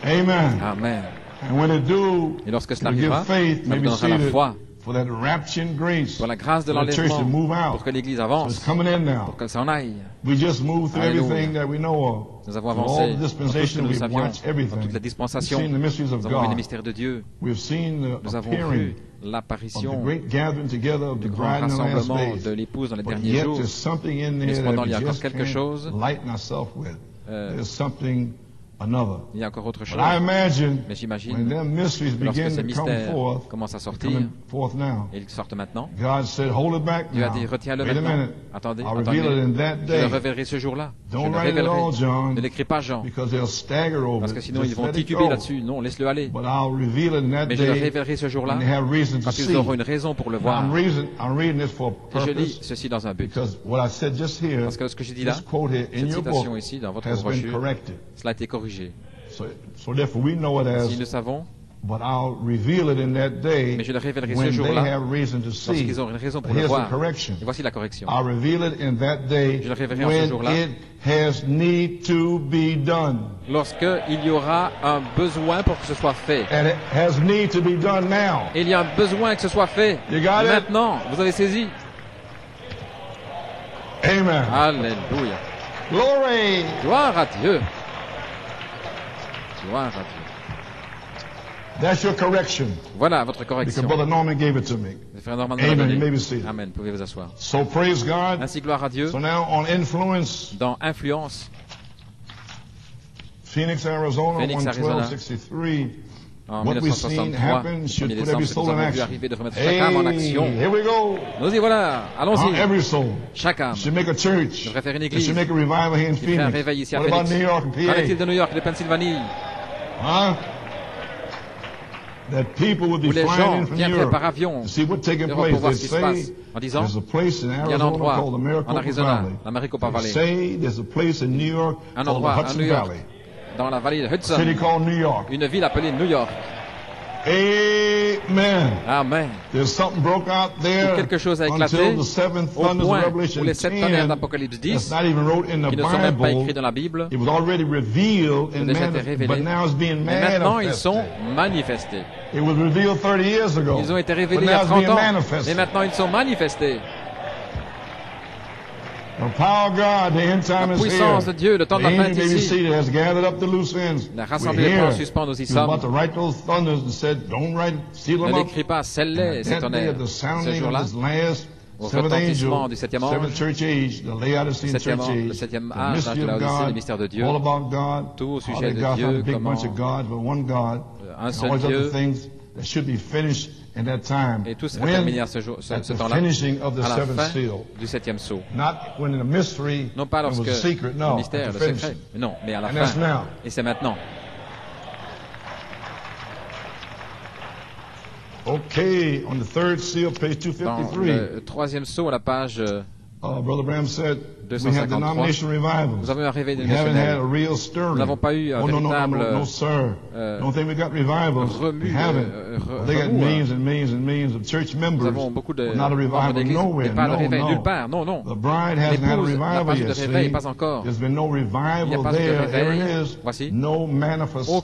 Amen.
Amen.
And when it do,
Et lorsque cela
it'll give
arrivera,
faith,
ça vous
maybe
donnera la
seated,
foi
for that rapture and grace,
pour la grâce de
for the church to
l'enlèvement,
move
pour
out.
que l'Église
So it's
avance,
coming in now.
pour qu'elle s'en aille.
We just moved through
Alléluia.
everything that we know of.
Nous avons
Through
avancé
all the
dans tout ce que
dispensation,
nous
we've
savions,
watched
dans
everything.
toutes les
We've
dispensations.
seen the mysteries of
Nous avons vu les
God.
mystères de Dieu.
We've seen the
Nous avons
appearing
vu
of the
l'apparition
great gathering together of the
du grand
bride in the last
rassemblement
days.
de l'épouse dans les
But
derniers
yet
jours.
there's something in
Mais
there
cependant,
that
il y a
we
encore
just
quelque chose
can't lighten ourselves with. there's something another.
il y a encore autre
But
chose.
I imagine
Mais j'imagine
when them mysteries
que lorsque
begin
ces
to come
mystères
forth,
commencent à
they're
sortir,
coming forth now.
et ils sortent maintenant,
God said, hold it back
Dieu a
now.
dit, retiens-le
Wait a
maintenant.
minute.
Attendez,
I'll reveal it
attendez.
in that
Je le
day.
révélerai ce jour-là. Je
Don't
le
write it
révélerai.
all, John,
Ne l'écris pas, Jean,
because they'll stagger over
parce que
it.
sinon
Just
ils vont
let it
tituber
go.
là-dessus. Non, laisse-le aller.
But I'll reveal it in that
Mais je le
day
révélerai ce jour-là,
when they have reason to
quand
see.
ils auront une raison pour le
Now,
voir.
I'm reading this for a
Et je lis
purpose,
ceci dans un but.
because what I said just here,
Parce que ce que j'ai dit là,
this quote here in
cette
your
citation
book,
ici, dans votre
has been
brochure,
corrected.
cela a été corrigé.
So therefore we know it as,
Si nous savons,
but I'll reveal it in that day
mais je le révélerai ce
when they
jour-là,
have reason to see.
lorsqu'ils auront une raison pour
But
le
here's
voir.
the correction.
Et voici la correction.
I'll reveal it in that day
Je le révélerai en ce
when
jour-là.
it has need to be done.
Lorsqu'il y aura un besoin pour que ce soit fait.
And it has need to be done now.
Et il y a un besoin que ce soit fait.
You got it?
Maintenant, vous avez saisi.
Amen.
Alléluia.
Glory.
Gloire à Dieu. Gloire à Dieu.
That's your correction.
Voilà votre
Because
correction.
Brother Norman gave it to me.
Le frère Norman me l'a
Amen.
donné.
You may be seated.
Amen. Pouvez vous asseoir.
So praise God.
Ainsi, gloire à Dieu.
So now on influence,
Dans Influence,
Phoenix, Arizona,
Phoenix, Arizona.
11263.
en
What we've seen
1963,
happen should
1er
put
décembre,
every
ce que nous
soul in
avons vu
action.
arriver devrait mettre chaque âme en action.
Here we go.
Nous y voilà. Allons-y.
Every soul.
Chaque âme.
Should make a church.
devrait faire une
It
église.
should make a revival here in
Il ferait un
Phoenix.
réveil ici à
What about
Phoenix.
New York and
Qu'en est-il
PA?
de New York et de Pennsylvanie?
Huh? That people would
Où
be
les
flying
gens
in from
viendraient
Europe
par avion
to see what's taking
d'Europe
place.
pour voir
They
ce qui se passe
say
en disant
there's a place in
il y a un
Arizona
endroit
called the
en
Maricopa
Arizona,
Valley.
la Maricopa
They
Valley.
say there's a place in New York
Un
called the
endroit à
Hudson
New York,
Valley.
dans la vallée de
A city
Hudson,
called New York.
une ville appelée New York.
Amen.
Amen.
There's something broke out
Où
there
quelque chose a éclaté
until the seventh
au
thunders
point
of Revelation
où les 7 tonnerres
10
d'Apocalypse
that's
10,
not even wrote in the
qui ne sont même pas écrits
Bible.
dans la Bible,
It was already revealed
ont
in
déjà été
manifest,
révélés.
but now it's being
Mais maintenant, ils sont
manifested.
manifestés.
It was revealed 30 years ago.
Ils ont été
but
révélés il y
now
a
it's
30
being
ans.
manifested.
Mais maintenant, ils sont manifestés.
The power of God, the end time
La
is
puissance
here.
de Dieu, le temps de la
The
fin
angel
est
may be
ici.
seated, has gathered up the loose ends.
Il a
We're
rassemblé les points en
here.
suspens, nous y
He was about
sommes.
to write those thunders and said, don't write, seal
Ne
them up.
l'écris pas, scelle-les, ces
That day
tonnerres.
of the
Ce
sounding of
jour-là,
this last
au
seventh
retentissement
angel,
du septième ange,
seventh church age, the Laodicean church
le
age,
septième
the
âge,
mystery
l'âge de
of
Laodicée, le
God,
mystère de Dieu,
all about God,
tout au
how
sujet
they
de
got
Dieu,
a big
comment
bunch of gods, but one God,
un
and
seul
all these
Dieu,
other things that should be finished in that time.
et tout sera
When?
terminé à ce
At the
temps-là,
finishing of the
à la
seventh
fin
seal.
du septième sceau.
Not when the mystery
Non pas
it
lorsque
was a secret,
le
no,
mystère,
at
le
the
secret,
finishing.
mais non, mais à la
And that's
fin.
now.
Et c'est maintenant.
Okay, on the third seal, page
Dans
253,
le troisième sceau, à la page,
Brother Branham said, we
253.
have denomination revivals.
nous avons eu un réveil
We haven't had a
dénominationnel.
real stirring.
Nous n'avons pas eu un
Oh, no,
véritable
no, sir. Don't think we got revivals.
remue,
We haven't. They got
remous,
millions and millions and millions of church
Nous
members.
avons beaucoup de
But not a
membres
revival
d'église,
nowhere.
mais pas de
No,
réveil nulle
no.
part. Non, non.
The bride hasn't had a
L'épouse n'a
revival
pas eu de
yet.
réveil,
See?
pas encore.
There's been no
Il n'y a
revival
pas eu de
there. Here
réveil.
it is.
Voici.
No manifestation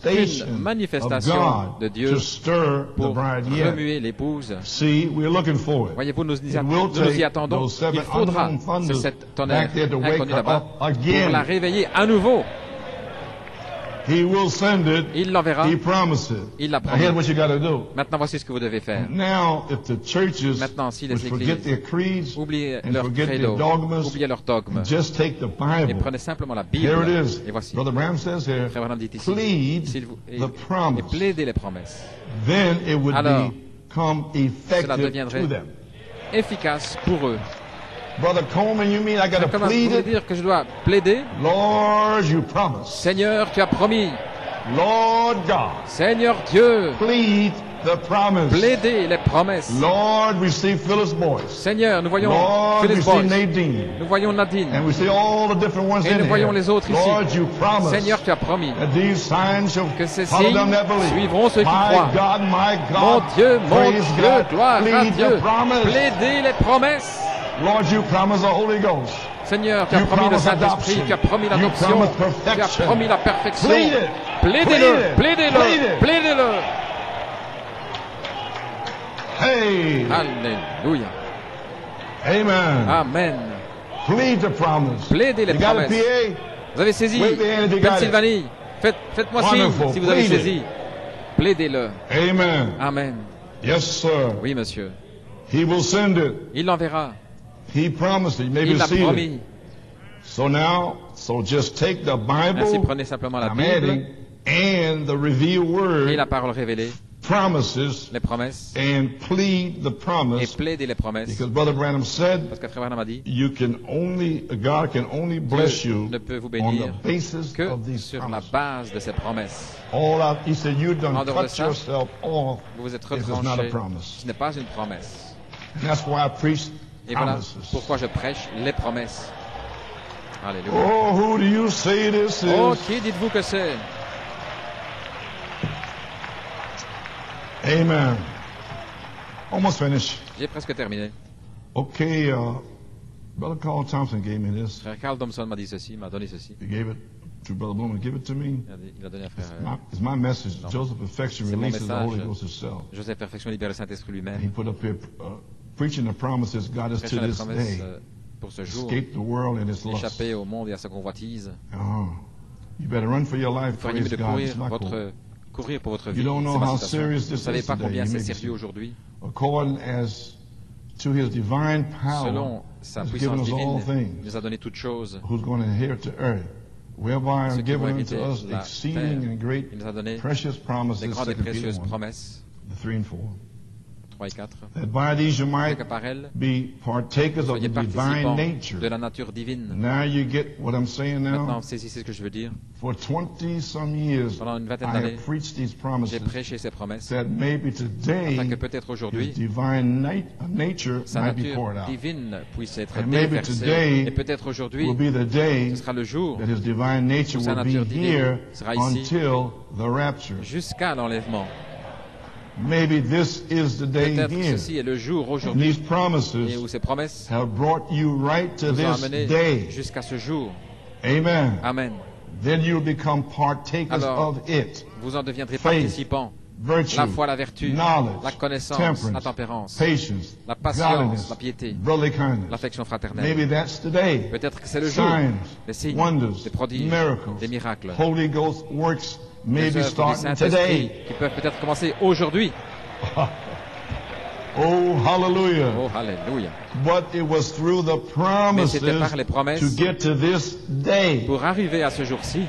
Aucune
of
manifestation
God
de Dieu
to stir the
pour
bride yet.
remuer l'épouse.
See, we're looking for it.
Voyez-vous, nous
It will
nous y
take
attendons.
those seven
Il faudra
unknown
ces
thunders
7 tonnerres
back there to wake
inconnus
her
là-bas
up
pour
again.
la réveiller à nouveau.
He will send it.
Il l'enverra.
He promised it.
Il l'a
Now,
promis.
here's what you got to do.
Maintenant, voici ce que vous devez faire.
Now, if the churches
Maintenant, si les
would forget
églises
their creeds
Oubliez
and
leur
forget their
credo,
dogmas,
oubliez leur dogme,
just take the
et
Bible.
prenez simplement la
Here
Bible.
it is.
Et voici.
Brother Branham says here,
Frère Branham dit ici,
plead
s'il vous,
the promise.
et plaidez les promesses.
Then it would
Alors,
become
cela
effective
deviendrait
to them.
efficace pour eux.
Brother Coleman, you mean I got to
Comment vous
plead
voulez
it?
dire que je dois plaider?
Lord, you promised.
Seigneur, tu as promis.
Lord God,
Seigneur Dieu,
plead the promise.
plaidez les promesses.
Lord, we see Phyllis Boyce.
Seigneur, nous voyons
Lord, we
Phyllis
see
Boyce,
Nadine.
nous voyons Nadine,
And we see all the different ones
et
in
nous voyons
here.
les autres ici.
Lord, you promised
Seigneur, tu as promis
that these signs shall
que ces
follow
signes
them that believe.
suivront ceux qui
My
croient.
God, my
Mon
God,
Dieu,
praise God,
gloire à
plead
Dieu,
the promise.
plaidez les promesses.
Lord, you promised the Holy Ghost.
Seigneur, tu as
You
promis le
promised
Saint-Esprit,
adoption.
tu as promis
You
l'adoption,
promised
tu as
perfection.
promis la perfection.
Plead it.
Plaidez-le,
Plead it.
plaidez-le,
Plead it.
plaidez-le.
Hey,
Alléluia.
amen.
Amen.
Plead the promise.
Plaidez les
You got it,
promesses.
PA?
Vous avez saisi
Wave your hand if you got it.
Pennsylvanie. Faites-moi signe
Wonderful.
si vous avez
Plead it.
saisi. Plaidez-le.
Amen.
Amen.
Yes, sir.
Oui, monsieur.
He will send it.
Il l'enverra.
He promised it. You may
Il
be
l'a
seated.
promis.
So So just take the
Ainsi,
Bible,
prenez simplement la
I'm
Bible
adding, and the revealed
et la
word,
parole révélée,
promises,
les promesses,
and plead the
et
promise.
plaidez les promesses.
Because Brother Branham said,
Parce que Frère Branham a dit,
God can only bless
Dieu
you
ne peut vous
on the
bénir
basis
que
of these
sur la
promises.
base de ces promesses.
He said, you done
En dehors de
cut
ça,
yourself off.
Vous vous êtes
This is not a
retranché.
promise.
Ce n'est pas une promesse.
And that's why I preach
Et voilà
promises.
pourquoi je prêche les promesses. Alléluia.
Oh, who do you say this
Oh,
is?
qui dites-vous que c'est?
Amen. Almost finished.
J'ai presque terminé.
Okay, Brother Carl Thompson gave me this.
Frère Carl Thompson m'a dit ceci, m'a donné ceci.
He gave it to Brother Bloom. Give it to me.
Il a donné à Frère
It's my message.
Non.
Joseph Perfection
C'est mon
releases the Holy
message.
Ghost himself.
Joseph Perfection libère le Saint-Esprit
And he
lui-même.
put up here, preaching the promises God is to
Prêchant les
this
promesses
day.
pour ce jour.
Escape the world and its lust.
Échapper au monde et à sa convoitise.
You better run for your life.
Il faudrait mieux
Praise
de
God. It's not cool.
courir pour votre
You
vie.
don't know
C'est ma
how
citation.
serious
Vous
this
ne savez
is
pas
today.
combien
You
c'est
may be
sérieux aujourd'hui.
According as to his divine power,
Selon sa
has
puissance
given us all
divine, il
things,
nous a donné toutes choses.
who's going to inherit the earth, whereby
Ceux
are
qui vont
given
hériter
unto us
la
exceeding
terre.
and great
Il nous a donné
precious promises,
des grandes et
2 Peter
précieuses
1,
promesses,
the 3 and 4,
3 et 4.
that by these you
C'est
might
que par elles,
be partakers of
soyez
the divine
participants
nature.
de la nature divine.
Now you get what I'm saying now?
Maintenant, saisissez ce que je veux dire.
For 20-some years,
Pendant une vingtaine
I
d'années,
have preached these
J'ai
promises
prêché ces promesses,
that maybe today
afin que peut-être
his
aujourd'hui,
divine nature
sa
might be
nature
poured out.
divine puisse être
And maybe
déversée.
today
Et peut-être aujourd'hui,
will be the day
ce sera le jour
that his divine nature
où sa
will
nature
be
divine
here
sera ici
until the rapture.
jusqu'à l'enlèvement.
Maybe this is the day
Peut-être
here.
ceci est le jour
And
aujourd'hui
these
et
promises
où ces promesses
have brought you right to
nous ont
this
amenés
day.
jusqu'à ce jour.
Amen.
Amen.
Then you'll become partakers
Alors,
of it.
vous en deviendrez
Faith,
participants.
Virtue,
La foi, la vertu,
knowledge,
la connaissance,
temperance,
la tempérance,
patience,
la patience,
godliness,
la piété,
brotherly kindness.
l'affection fraternelle.
Maybe that's today.
Peut-être que c'est le jour.
Signs,
Les signes,
wonders,
des prodiges,
miracles,
des miracles,
Holy Ghost works
des
maybe
œuvres du
starting
Saint-Esprit
today.
qui peuvent peut-être commencer aujourd'hui.
Oh, hallelujah.
Oh, alléluia.
But it was through the
Mais c'était
promises
par les promesses
to get to this day.
pour arriver à ce jour-ci.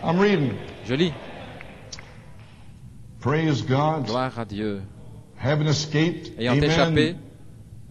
I'm reading.
Je lis.
Praise God.
Gloire à Dieu.
Having escaped,
Ayant échappé,
amen,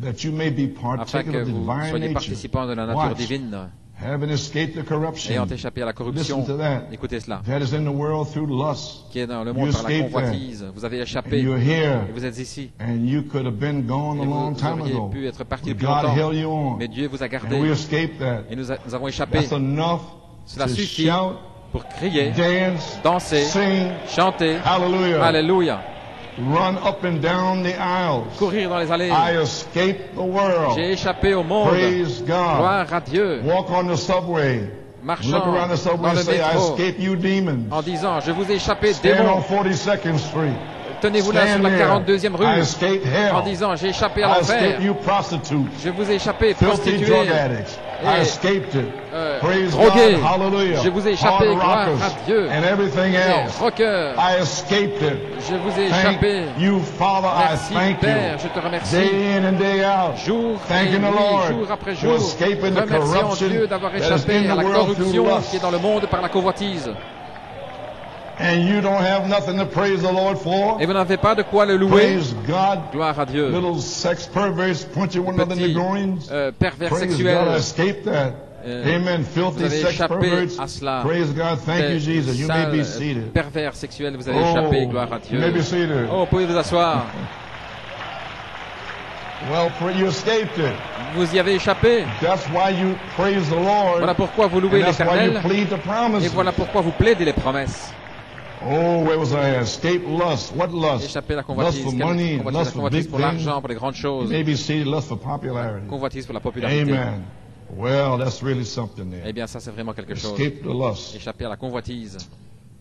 that you may be
afin
partakers
que
of the
vous
divine
soyez
nature.
participants de la nature
Watch.
divine,
Having escaped the corruption
ayant échappé à la corruption.
Listen to that.
Écoutez cela.
that is in the world through lust.
Qui est dans le
You
monde par la
escaped that.
convoitise. Vous avez
And
échappé
you're here.
et vous êtes ici.
And you could have been gone a
Et
long
vous
time
auriez
ago.
pu être parti
But
depuis
God
longtemps.
held you on.
Mais Dieu vous a
And we
gardé
escaped that.
et nous avons échappé.
That's enough
Cela
to
suffit
shout,
pour crier,
dance,
danser,
sing,
chanter.
hallelujah.
Alléluia.
Run up and down the aisles.
Courir dans les allées.
I escaped the world.
J'ai échappé au monde.
Praise God.
Gloire à Dieu.
Walk on the subway. Look
Marchant
around the subway
dans
and
le
say, I
métro
escape you demons.
en disant, je vous ai échappé,
Stand
démons.
on 42nd Street.
Tenez-vous là sur
Stand
la
there.
42e
I
rue
escape hell.
en disant, j'ai échappé à
I escape
l'enfer.
you prostitutes.
Je vous ai échappé,
Filthy
prostituées,
drug addicts. I
et,
escaped it. Praise
drogués.
God. Hallelujah.
Je vous ai échappé,
Hard
gloire
rockers
à Dieu.
and everything
et
else.
rockers.
I escaped it.
Je vous ai
Thank
échappé.
you, Father.
Merci
I thank
Père,
you.
je te remercie.
Day in and day out.
Jour
Thanking
et
the
nuit,
Lord
jour après
for
jour,
escaping the
remercions
corruption
Dieu d'avoir
that is
échappé
in
à
the
la
world through
corruption
lust.
qui est dans le monde par la convoitise.
And you don't have nothing to praise the Lord for.
Et vous n'avez pas de quoi le louer.
Praise God.
Gloire à Dieu.
Little sex perverts punching one another in the
Petit
groins.
pervers
Praise God, I
sexuel.
escaped that. Amen.
Vous
Filthy
avez
sex
échappé
perverts.
à cela.
Praise God. Thank you, Jesus. You may be seated.
Pervers sexuel, vous avez échappé. Gloire à
you may be
Dieu.
seated.
Oh, pouvez vous asseoir.
Well, you escaped it.
Vous y avez échappé.
That's why you praise the Lord.
Voilà pourquoi vous louez
And that's why you
l'Éternel.
plead the promises.
Et voilà pourquoi vous plaidez les promesses.
Oh, where was I? Escape lust. What lust?
Échapper la
Lust
convoitise.
for
Quelle
money,
convoitise? La
lust for
convoitise
big
pour
things.
l'argent, pour les grandes choses.
Maybe seed, lust for popularity.
Convoitise pour la popularité.
Amen. Well, that's really something there.
Eh bien, ça c'est vraiment quelque chose.
Escape the lust.
Échapper à la convoitise.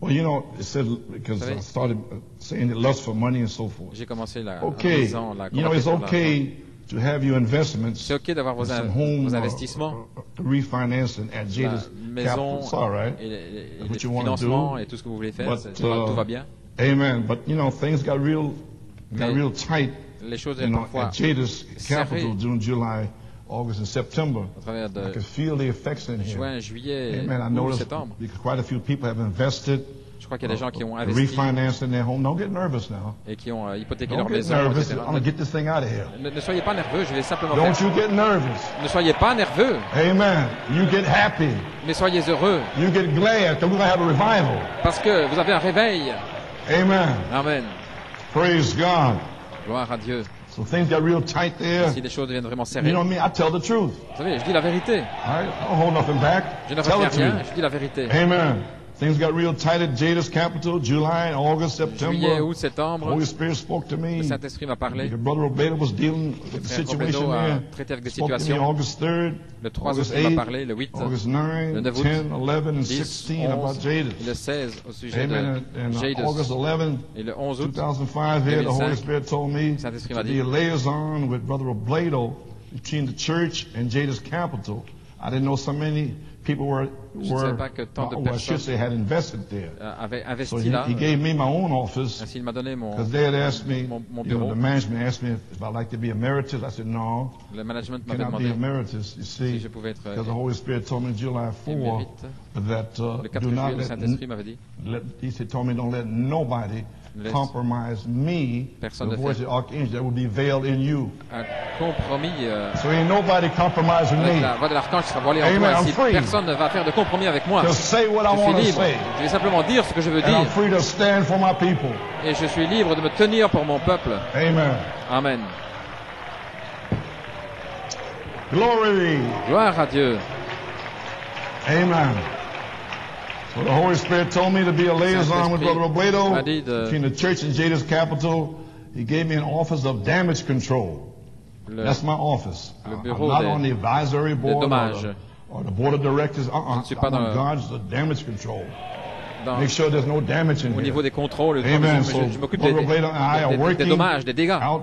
Well, you know, it said, because I started saying that lust for money and so forth.
J'ai commencé en
Okay.
disant la
You know, it's
convoitise pour l'argent.
okay to have your investments,
C'est ok d'avoir vos
some home
investissements,
refinancing at
la
Jada's
maison
Capital. It's all right.
et les
What you wanna
financements
do.
et tout ce que vous voulez faire.
But,
Tout va bien.
Amen. But, you know, things got real
Mais
tight,
les choses
you know,
parfois
at Jada's Capital
serrées.
during July August and September.
à travers
I
de
could feel the effects in here.
juin, juillet,
Amen. I
août,
noticed
septembre.
quite a few people have invested,
Je crois qu'il y a des gens qui ont investi
refinanced in their home. Don't get nervous now.
et qui ont hypothéqué
Don't
leur
get
maison,
nervous.
etc.
I'm going to get this thing out of here.
Ne soyez pas nerveux, je vais simplement
Don't
faire.
you get nervous.
Ne soyez pas nerveux,
Amen. You get happy.
mais soyez heureux,
You get glad because we're going to have a revival.
parce que vous avez un réveil.
Amen.
Amen.
Praise God.
Gloire à Dieu.
So things got real tight there.
Si les choses deviennent vraiment
You
serrées,
know
vous
me, I tell the truth.
savez, je dis la vérité.
All right? I don't hold nothing back.
Je ne
Tell
retiens
it to
rien,
you.
je dis la vérité.
Amen. Things got real tight at Jada's capital, July, August,
Juillet,
September.
août,
The
septembre,
Holy Spirit spoke to me.
le Saint-Esprit m'a parlé.
Your brother Obeda was dealing with the
Frère
situation
Robledo a
there.
traité avec des
Spoke to me
situations.
August 3rd,
Le 3 août,
August
il m'a
8th,
parlé, le 8,
August
le
9,
9 août,
10, 11, and
10,
16 about
11
Jada.
et le 16 au sujet
Amen.
de
And
Jadis.
August 11th,
Et le 11 août,
2005, here the
2005,
Holy Spirit told me
Saint-Esprit
to
m'a
be
dit,
a liaison with Brother Obledo between the church and Jada's capital. I didn't know so many people
Je ne savais pas que tant de
I should
personnes
say, had invested there.
avaient
So
investi là.
he gave me my own office
Ainsi, il m'a donné
because they had asked me,
mon
you know,
bureau.
the management asked me if I'd like to be emeritus. I said, no,
Le management m'avait
cannot be
demandé
emeritus. You
si
see,
je pouvais être
because the Holy Spirit told me July 4
émérite.
that
Le 4
do not
juillet, le Saint-Esprit m'avait dit,
he said, told me don't let nobody
Laisse
compromise me,
personne
the
ne
voice
fait-
of the archangel that will be veiled in you.
un compromis
So ain't nobody compromising
avec
me.
la voix de l'archange qui sera voilée en
Amen,
toi.
I'm
Ainsi,
free.
personne ne va faire de compromis avec moi.
Just say what I
Je
want to
suis libre.
say.
Je vais simplement dire ce que je veux
And I'm
dire.
free to stand for my people.
Et je suis libre de me tenir pour mon peuple.
Amen.
Amen.
Glory.
Gloire à Dieu.
Amen. So the Holy Spirit told me to be a liaison with Brother Obledo
m'a dit de-
between the church and Jada's capital. He gave me an office of damage control. That's my office.
le
I'm
bureau
not
des-
on the advisory board
dommages.
or the board of directors.
Je ne suis pas
I'm
dans
on
le-
God's damage control.
Dans-
Make sure there's no damage in
au
here.
niveau des contrôles,
Amen.
je,
So
je m'occupe des,
Brother Obledo and I are
des
working
dommages, des dégâts.
out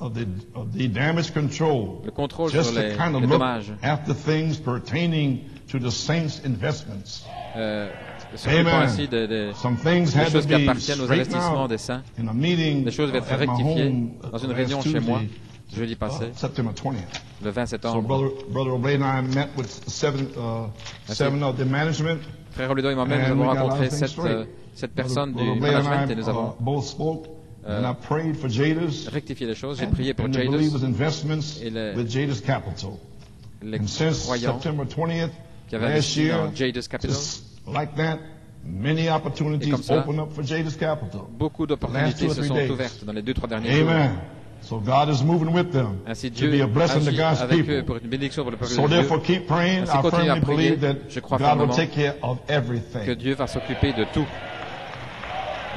of the damage control.
Le contrôle
Just
sur
to
les,
kind of
les
look
dommages.
after things pertaining to the saints' investments.
S'occupant
Amen.
ainsi des
Some things had to
choses qui
be
appartiennent aux
straightened
investissements
out
des saints.
in a meeting
Les choses devaient être
at my
rectifiées
home
dans une
last
réunion chez moi,
Tuesday,
jeudi passé,
September 20th.
le 20
So
septembre.
Brother Obledo and I met with seven of the management.
Frère Robledo et moi-même, nous
And
avons
we got a lot
rencontré
of things straight.
cette personne
Brother
du
Obledo and
management et
I
nous avons
both spoke, and I prayed for Jada's
rectifié les choses. J'ai prié pour
and the
Jadis,
believers' investments
et les-
with Jada's capital.
les
And since
croyants
September 20th,
qui avaient
last
investi
year,
dans Jadis Capital.
just like that, many
Et comme
opportunities
ça,
open up for Jada's capital.
Beaucoup
Last 2
d'opportunités
or
se
3
sont
days.
ouvertes dans les 2-3 derniers jours.
Amen. So God is moving with them
Ainsi,
to be
Dieu
a blessing to
agit
God's
avec eux
people.
pour une bénédiction pour le peuple
So
de Dieu.
therefore, keep praying.
Ainsi,
I
continuez à
firmly
prier.
believe that
Je crois
God will
fermement
take care of
que
everything.
Dieu va s'occuper de tout.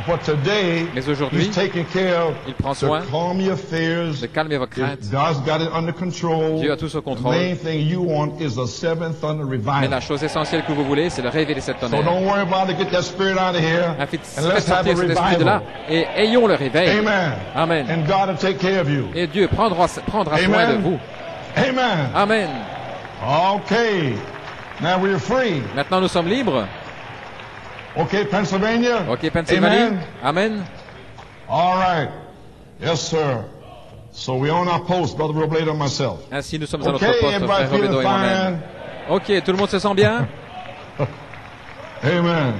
But today,
Mais aujourd'hui,
He's taking care
il prend
of
soin
to calm your fears.
de calmer vos craintes.
God's got it under control.
Dieu a tout sous
The
contrôle.
main thing you want is a seventh thunder
Mais
revival.
la chose essentielle que vous voulez, c'est le réveil des 7
So
tonnerres.
don't worry about it. Get that spirit out of here,
Faites
and let's have a
sortir cet esprit de là
revival.
et ayons le réveil.
Amen.
Amen.
And God will take care of you.
Et Dieu prendra soin de
Amen.
vous.
Amen.
Amen.
Okay. Now we're free.
Maintenant, nous sommes libres.
Okay, Pennsylvania.
OK, Pennsylvanie.
Amen.
Amen.
All right. Yes, sir. So we're on our post, Brother Robledo and myself.
Ainsi, nous sommes à notre
Okay,
poste,
everybody
frère Robledo
feeling
et moi-même.
fine.
OK, tout le monde se sent bien?
Amen.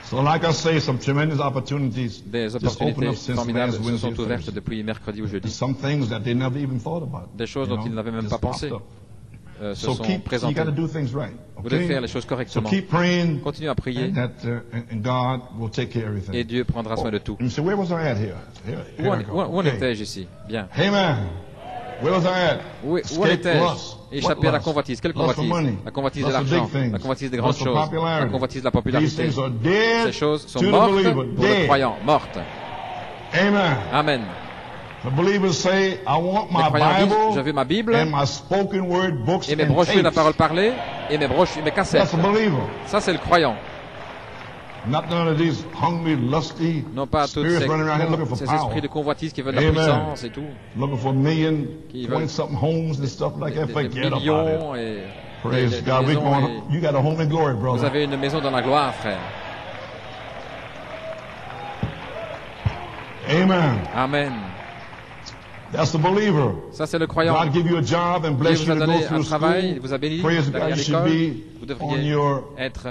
So like I say, some tremendous opportunities
Des
just opened
opportunités
up since
formidables
last
se
Wednesday
sont
or
ouvertes
Thursday.
depuis mercredi ou jeudi.
Some things that they never even thought about.
Des choses
you
dont
know,
ils n'avaient même
just
pas pensé
popped up.
se
So
sont
you got
présentées.
to do things right.
Vous devez
Okay?
faire les choses
So
correctement.
keep praying,
Continuez à prier
and God will take care of everything.
et Dieu prendra soin de tout.
Let me see, where was I at here?
Où en,
I go.
où en
Okay.
étais-je ici? Bien.
Amen. Where was I at?
Où en
Escape
étais-je?
lust.
Échapper à la
What lust?
convoitise. Quelle
Lust for
convoitise?
money.
La convoitise de
Lust for
l'argent,
big things.
la convoitise des grandes
Lust for
choses, la
popularity.
convoitise de la
These
popularité.
things are dead
Ces choses sont
to the
mortes
believer.
pour le
Dead.
croyant, mortes.
Amen.
Amen.
The believers say, I want
Les
my
croyants disent, je
Bible
veux ma Bible
and my spoken word books
et mes
and
brochures de la
tapes.
parole parlée et mes cassettes.
That's a believer.
Ça, c'est le croyant.
Not none of these hungry, lusty
Non pas tous
spirits running around here looking for
ces
power,
esprits de convoitise qui veulent la
Amen.
puissance et tout.
looking for a million,
Qui
point
veulent
something homes and stuff like that.
Des
Forget about it.
millions et
Praise
des
God.
maisons et-
You got a home in glory,
Vous
brother.
avez une maison dans la gloire, frère.
Amen.
Amen.
That's the believer.
Ça, c'est le croyant.
God give you a job and
Dieu
bless
vous
you
a
to go
donné un
through
travail, il
school.
vous a béni
Praise
d'aller
God,
à
you should
l'école.
be
Vous
on
devriez
your
être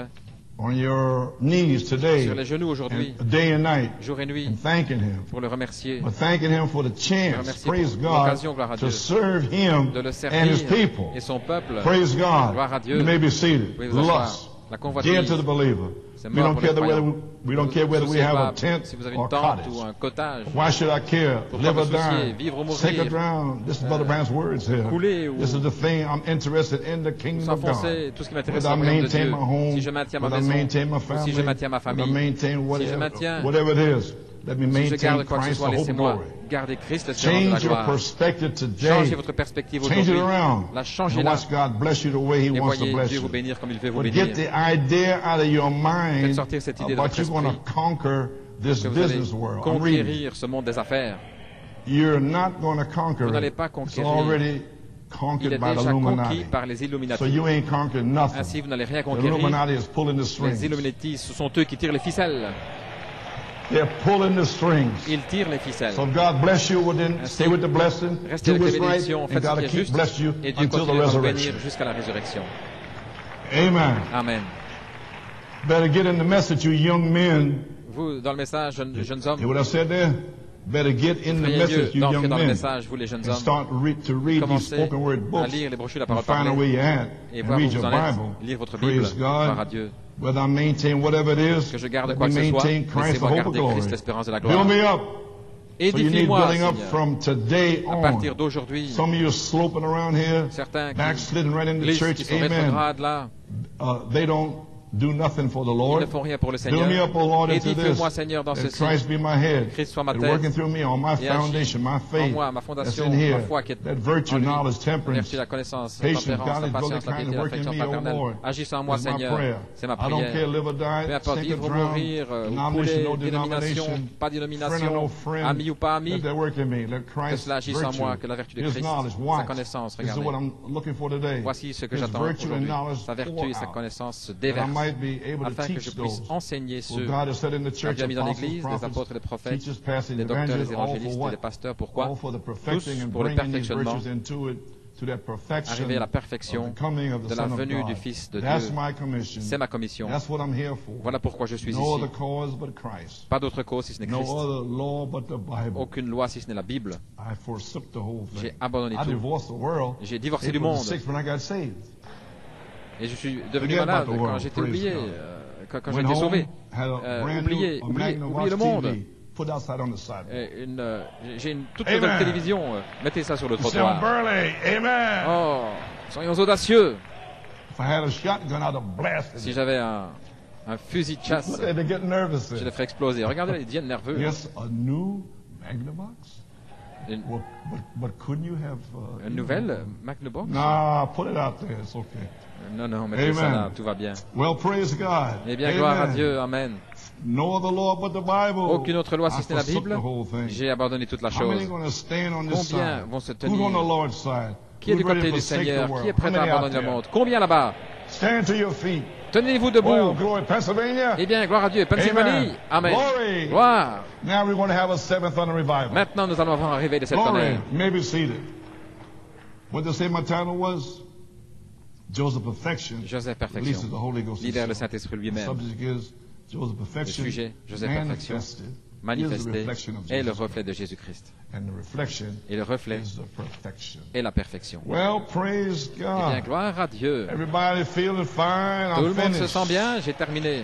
knees today,
sur les genoux aujourd'hui,
and day and night,
jour et nuit,
and thanking Him.
pour le remercier,
But thanking Him for the chance,
remercier
praise
pour
God,
l'occasion, gloire à
to
Dieu,
serve Him
de le
and His
servir
people.
et son peuple.
Praise God.
Gloire à Dieu.
You may be
Vous
seated.
pouvez vous asseoir.
Lust,
La
dear
convoitise,
to the believer.
c'est
We
mort
don't
pour les
care whether
croyants.
we don't care whether we
Souciez
have
pas
a tent
si vous avez
or
une tente ou
cottage.
un cottage.
Why should I care?
Pourquoi
Live or
me soucier?
die?
Vivre ou mourir?
Sink or drown? This is Brother Branham's words here.
Couler ou
This is the thing I'm interested in the kingdom of God.
s'enfoncer, tout ce qui m'intéresse,
Whether
c'est
I
le royaume de
maintain
Dieu.
my home,
Si je maintiens ma
whether I
maison,
maintain my
ou
family,
si je maintiens ma
whether I
famille,
maintain
si je
whatever,
maintiens,
whatever it is, let me
si je
maintain
garde quoi que ce
Christ,
soit,
the hope of
laissez-moi
glory.
garder Christ, l'espérance de la
Change your
gloire.
perspective today.
Changez votre perspective
Change it
aujourd'hui.
around.
La
And
changez-la.
watch God bless you the way He
Et
wants to
voyez
bless
Dieu
you.
vous bénir comme il veut vous
But
bénir.
get the idea out of your mind
Faites sortir cette idée de
about
votre
you're going to
esprit
conquer this
que vous allez
business world. I'm reading.
conquérir ce monde des affaires.
You're not going to conquer
Vous n'allez
it.
pas
It's
conquérir.
already
Il est
conquered by the
déjà conquis
Illuminati.
par les
So
Illuminati.
you ain't conquered nothing.
Ainsi, vous n'allez rien
The
conquérir.
Illuminati is pulling the
Les
strings.
Illuminati, ce sont eux qui tirent les ficelles.
They're pulling the strings.
Ils tirent les ficelles.
So if God bless you, well then stay with the blessing,
Restez
do
avec
what's
les
right,
bénédictions,
and
faites ce
God
qui
will
est
keep
juste,
bless you
et Dieu
until the
continuera à vous bénir
resurrection.
jusqu'à la résurrection.
Amen.
Amen.
Better get in the message, you young men.
Vous, dans le message, jeunes
Hear
hommes,
what I said there? Better get in the
priez
message,
Dieu
you
d'entrer
young
dans le
men.
message, vous les jeunes
And
hommes.
start to read these
Commencez
spoken word
à
books
lire les brochures de la
and
parole
find out where
parlée
you're at
et
and
voir où
read
vous
your
en êtes.
Bible.
Lire votre Bible,
Praise
gloire à
God.
Dieu.
Whether I maintain whatever it is,
Que je garde
let
quoi
me
que ce soit,
maintain Christ, the
laissez-moi
hope of
garder
glory.
Christ, l'espérance de la
Build
gloire.
me up. So you need
Édifiez-moi,
building up
Seigneur.
from today
À
on.
partir d'aujourd'hui,
Some of you are sloping around here,
certains qui
backsliding right into
glissent,
church.
qui sont
Amen.
rétrogrades là,
They don't do nothing for the
ils
Lord.
ne font rien pour le
Build me
Seigneur.
up, O Lord, into this.
Édifiez-moi, Seigneur, dans
That
ceci.
Christ be my head.
Christ soit ma
That
tête.
working through me on my
Et agis
foundation, my
en
faith.
moi, ma
That's
fondation,
in here.
ma foi qui est
That virtue,
en lui.
knowledge,
La
temperance,
vertu, la connaissance, la
patience,
tempérance, la
godly,
patience,
brotherly
la
kind
piété,
of work in
l'affection
me, O
fraternelle.
Lord.
Agissez en moi,
That's my
Seigneur.
prayer.
C'est ma
I don't care,
prière.
live or die,
Peu importe,
sink or
vivre ou
drown,
mourir, ou
denomination, no
couler, dénomination,
denomination,
pas
friend or
dénomination,
no friend,
ami ou pas ami,
let that work in me. Let
que
Christ's
cela agisse en
virtue,
moi, que la vertu de
His
Christ,
knowledge,
sa
watch.
connaissance,
This is what
regardez.
I'm looking for today.
Voici ce que
His
j'attends
virtue and
aujourd'hui.
knowledge
Sa vertu et sa
pour
connaissance se
that I
déversent
might be able to
afin que je
teach
puisse
those
enseigner
who
ceux
God has set in the
que
church,
Dieu a mis dans
apostles,
l'Église, les
prophets,
apôtres et les prophètes,
teachers, pastors,
les docteurs,
evangelists,
les
all for
évangélistes et
what?
les pasteurs. Pourquoi?
All for the
Tous
perfecting and
pour le
bringing these
perfectionnement,
virtues into it, to that perfection
arriver à la
of
perfection
the coming of the
de la
Son of
venue
God.
du Fils de
That's
Dieu.
my commission.
C'est ma commission.
That's what I'm here for.
Voilà pourquoi je suis
No
ici.
other cause but Christ.
Pas d'autre cause si ce n'est
No
Christ.
other law but the Bible.
Aucune loi si ce n'est la Bible.
I forsook the whole thing.
J'ai abandonné
I
tout.
divorced the world.
J'ai divorcé
April
du monde.
the 6th when I got saved.
Et je suis devenu
Forget
malade
about the
quand
world,
j'étais
praise
oublié,
God.
quand j'ai
Went
été
home,
sauvé.
had a brand
Oublié
new Magnavox
le monde.
TV, put outside on the sidewalk.
J'ai une toute
Amen.
nouvelle télévision. Mettez ça sur le
Sound
trottoir.
burly. Amen.
Oh, soyons audacieux.
If I had a shotgun, I'd have blasted
Si
it.
j'avais un fusil de chasse,
Look at they get nervous.
je le ferais exploser. Regardez, ils deviennent nerveux.
Yes, a new Magnavox.
Une,
Well, but couldn't you have?
une nouvelle Magnavox?
Nah, put it out there. It's okay.
Non, non, mettez ça
Amen.
là, tout va bien.
Well, praise God.
Eh bien, gloire à
Amen.
Dieu, Amen.
No other law but the Bible.
Aucune autre loi si
I
ce n'est la
forsook
Bible.
the whole thing.
J'ai abandonné toute la
How many
chose.
going to stand on this
Combien
side?
vont se
Who's
tenir?
on the Lord's side?
Qui est
Who's
du
ready
côté
to
du
forsake the
Seigneur?
world?
Qui est
How
prêt à
many out
abandonner le
there?
monde? Combien là-bas?
Stand to your feet.
Tenez-vous
Oh,
debout.
glory, Pennsylvania.
Eh bien, gloire à Dieu. Pennsylvanie. Amen.
Glory.
Gloire.
Now we're going to have a seventh thunder revival.
Maintenant, nous allons avoir un réveil de cette
Glory.
année.
You may be seated. What did I say my title was? Joseph Perfection.
Joseph
Releases the
Perfection.
Holy Ghost
Libère le
himself.
Saint-Esprit
The
lui-même.
subject is Joseph Perfection.
Le sujet, Joseph Perfection,
Manifested. Is the
Manifesté
reflection of
est le
Jesus.
reflet de Jésus-Christ.
And the reflection
Et le reflet
is the perfection.
est la perfection.
Well, praise
Eh bien,
God.
gloire à Dieu.
Everybody feeling fine.
Tout
I'm
le monde se
finished.
sent bien. J'ai terminé.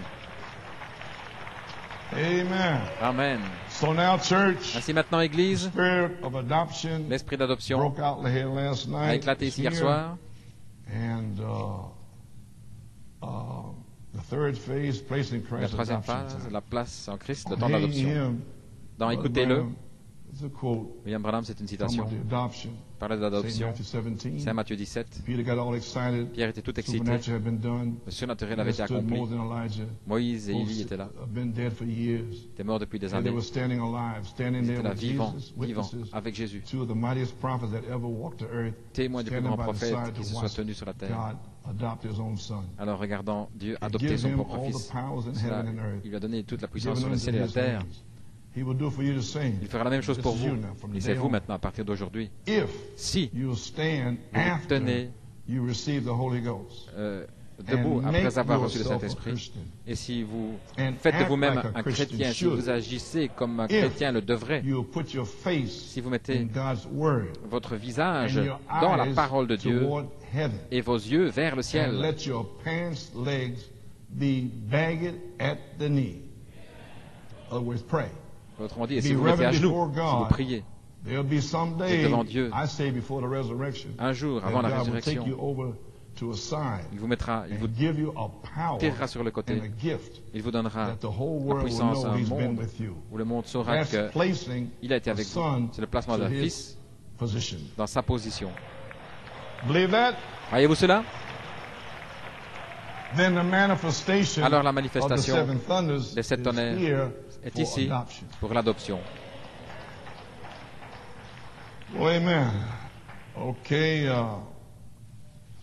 Amen.
Amen.
So now, church,
Ainsi maintenant, Église,
spirit of adoption
l'esprit d'adoption
broke out here last
a
night.
éclaté ici hier
here.
soir.
And the third phase, placing
La
Christ
troisième
adoption
phase,
time.
la place en Christ, le temps
Hey,
d'adoption.
him,
Dans
Brother
Écoutez-le,
Branham, it's a quote
William Branham, c'est une
talking
citation.
about the adoption.
Parlait de
St.
l'adoption.
Matthew 17.
Saint Matthieu 17.
Peter got all excited.
Pierre était tout excité.
Supernatural had been done.
Le surnaturel avait été
Stood
accompli.
Moses and Elijah.
Moïse et Élie
Both
étaient là.
have been dead for years.
Étaient morts depuis des
And they
années.
were standing alive, standing
Ils
there
étaient là
with
vivants,
Jesus,
vivants,
witnesses,
avec Jésus.
two of the mightiest prophets that ever walked the earth,
Témoins du plus
standing
grand
by the
prophète
side
qui
to
se soit
watch
tenu sur la terre.
God adopt his own son.
Alors regardant Dieu
He
adopter
gives
son
him
propre
all the
fils.
powers in
Cela,
heaven and earth.
il lui a donné toute la
Given
puissance sur le
unto
ciel et la
his
terre.
hands. He will do for you the same.
Il fera la même chose
This
pour
is
vous.
you now, from
Et
the
c'est
day
vous
on.
maintenant à partir d'aujourd'hui.
If
Si
you stand
vous
after
tenez
you receive the Holy Ghost
debout
and
après
make
avoir reçu le
yourself a
Saint-Esprit,
Christian,
et si vous
and
faites de
act
vous-même
like a
un
Christian
chrétien, si
should,
vous agissez comme un
if
chrétien le devrait,
you will put your face
si vous mettez
in God's Word
votre visage
and your
dans la
eyes
parole de Dieu
toward heaven,
et vos yeux vers le
and
ciel,
let your pants legs be bagged at the knee. In other words, pray.
autrement dit, et si
Be
vous mettez à
reverent
genoux,
before
si vous
God.
priez,
There'll be some
et
day,
devant Dieu,
I say before the resurrection,
un jour
that
avant la
God will take you
résurrection,
over to a side
il vous mettra, il vous
and give you a power
tirera sur le côté,
and a gift
il vous donnera
that the whole
la
world will
puissance,
know
un
He's been
monde
with you.
où le monde saura
That's
qu'il
placing
a été
a
avec vous.
son
C'est le placement
to
d'un
his
fils
position.
dans sa position.
Believe that?
Voyez-vous cela?
Then the manifestation
Alors la
of the
manifestation
seven thunders
des sept
is
tonnerres
here
est
for
ici
adoption.
pour l'adoption.
Well, amen. Okay,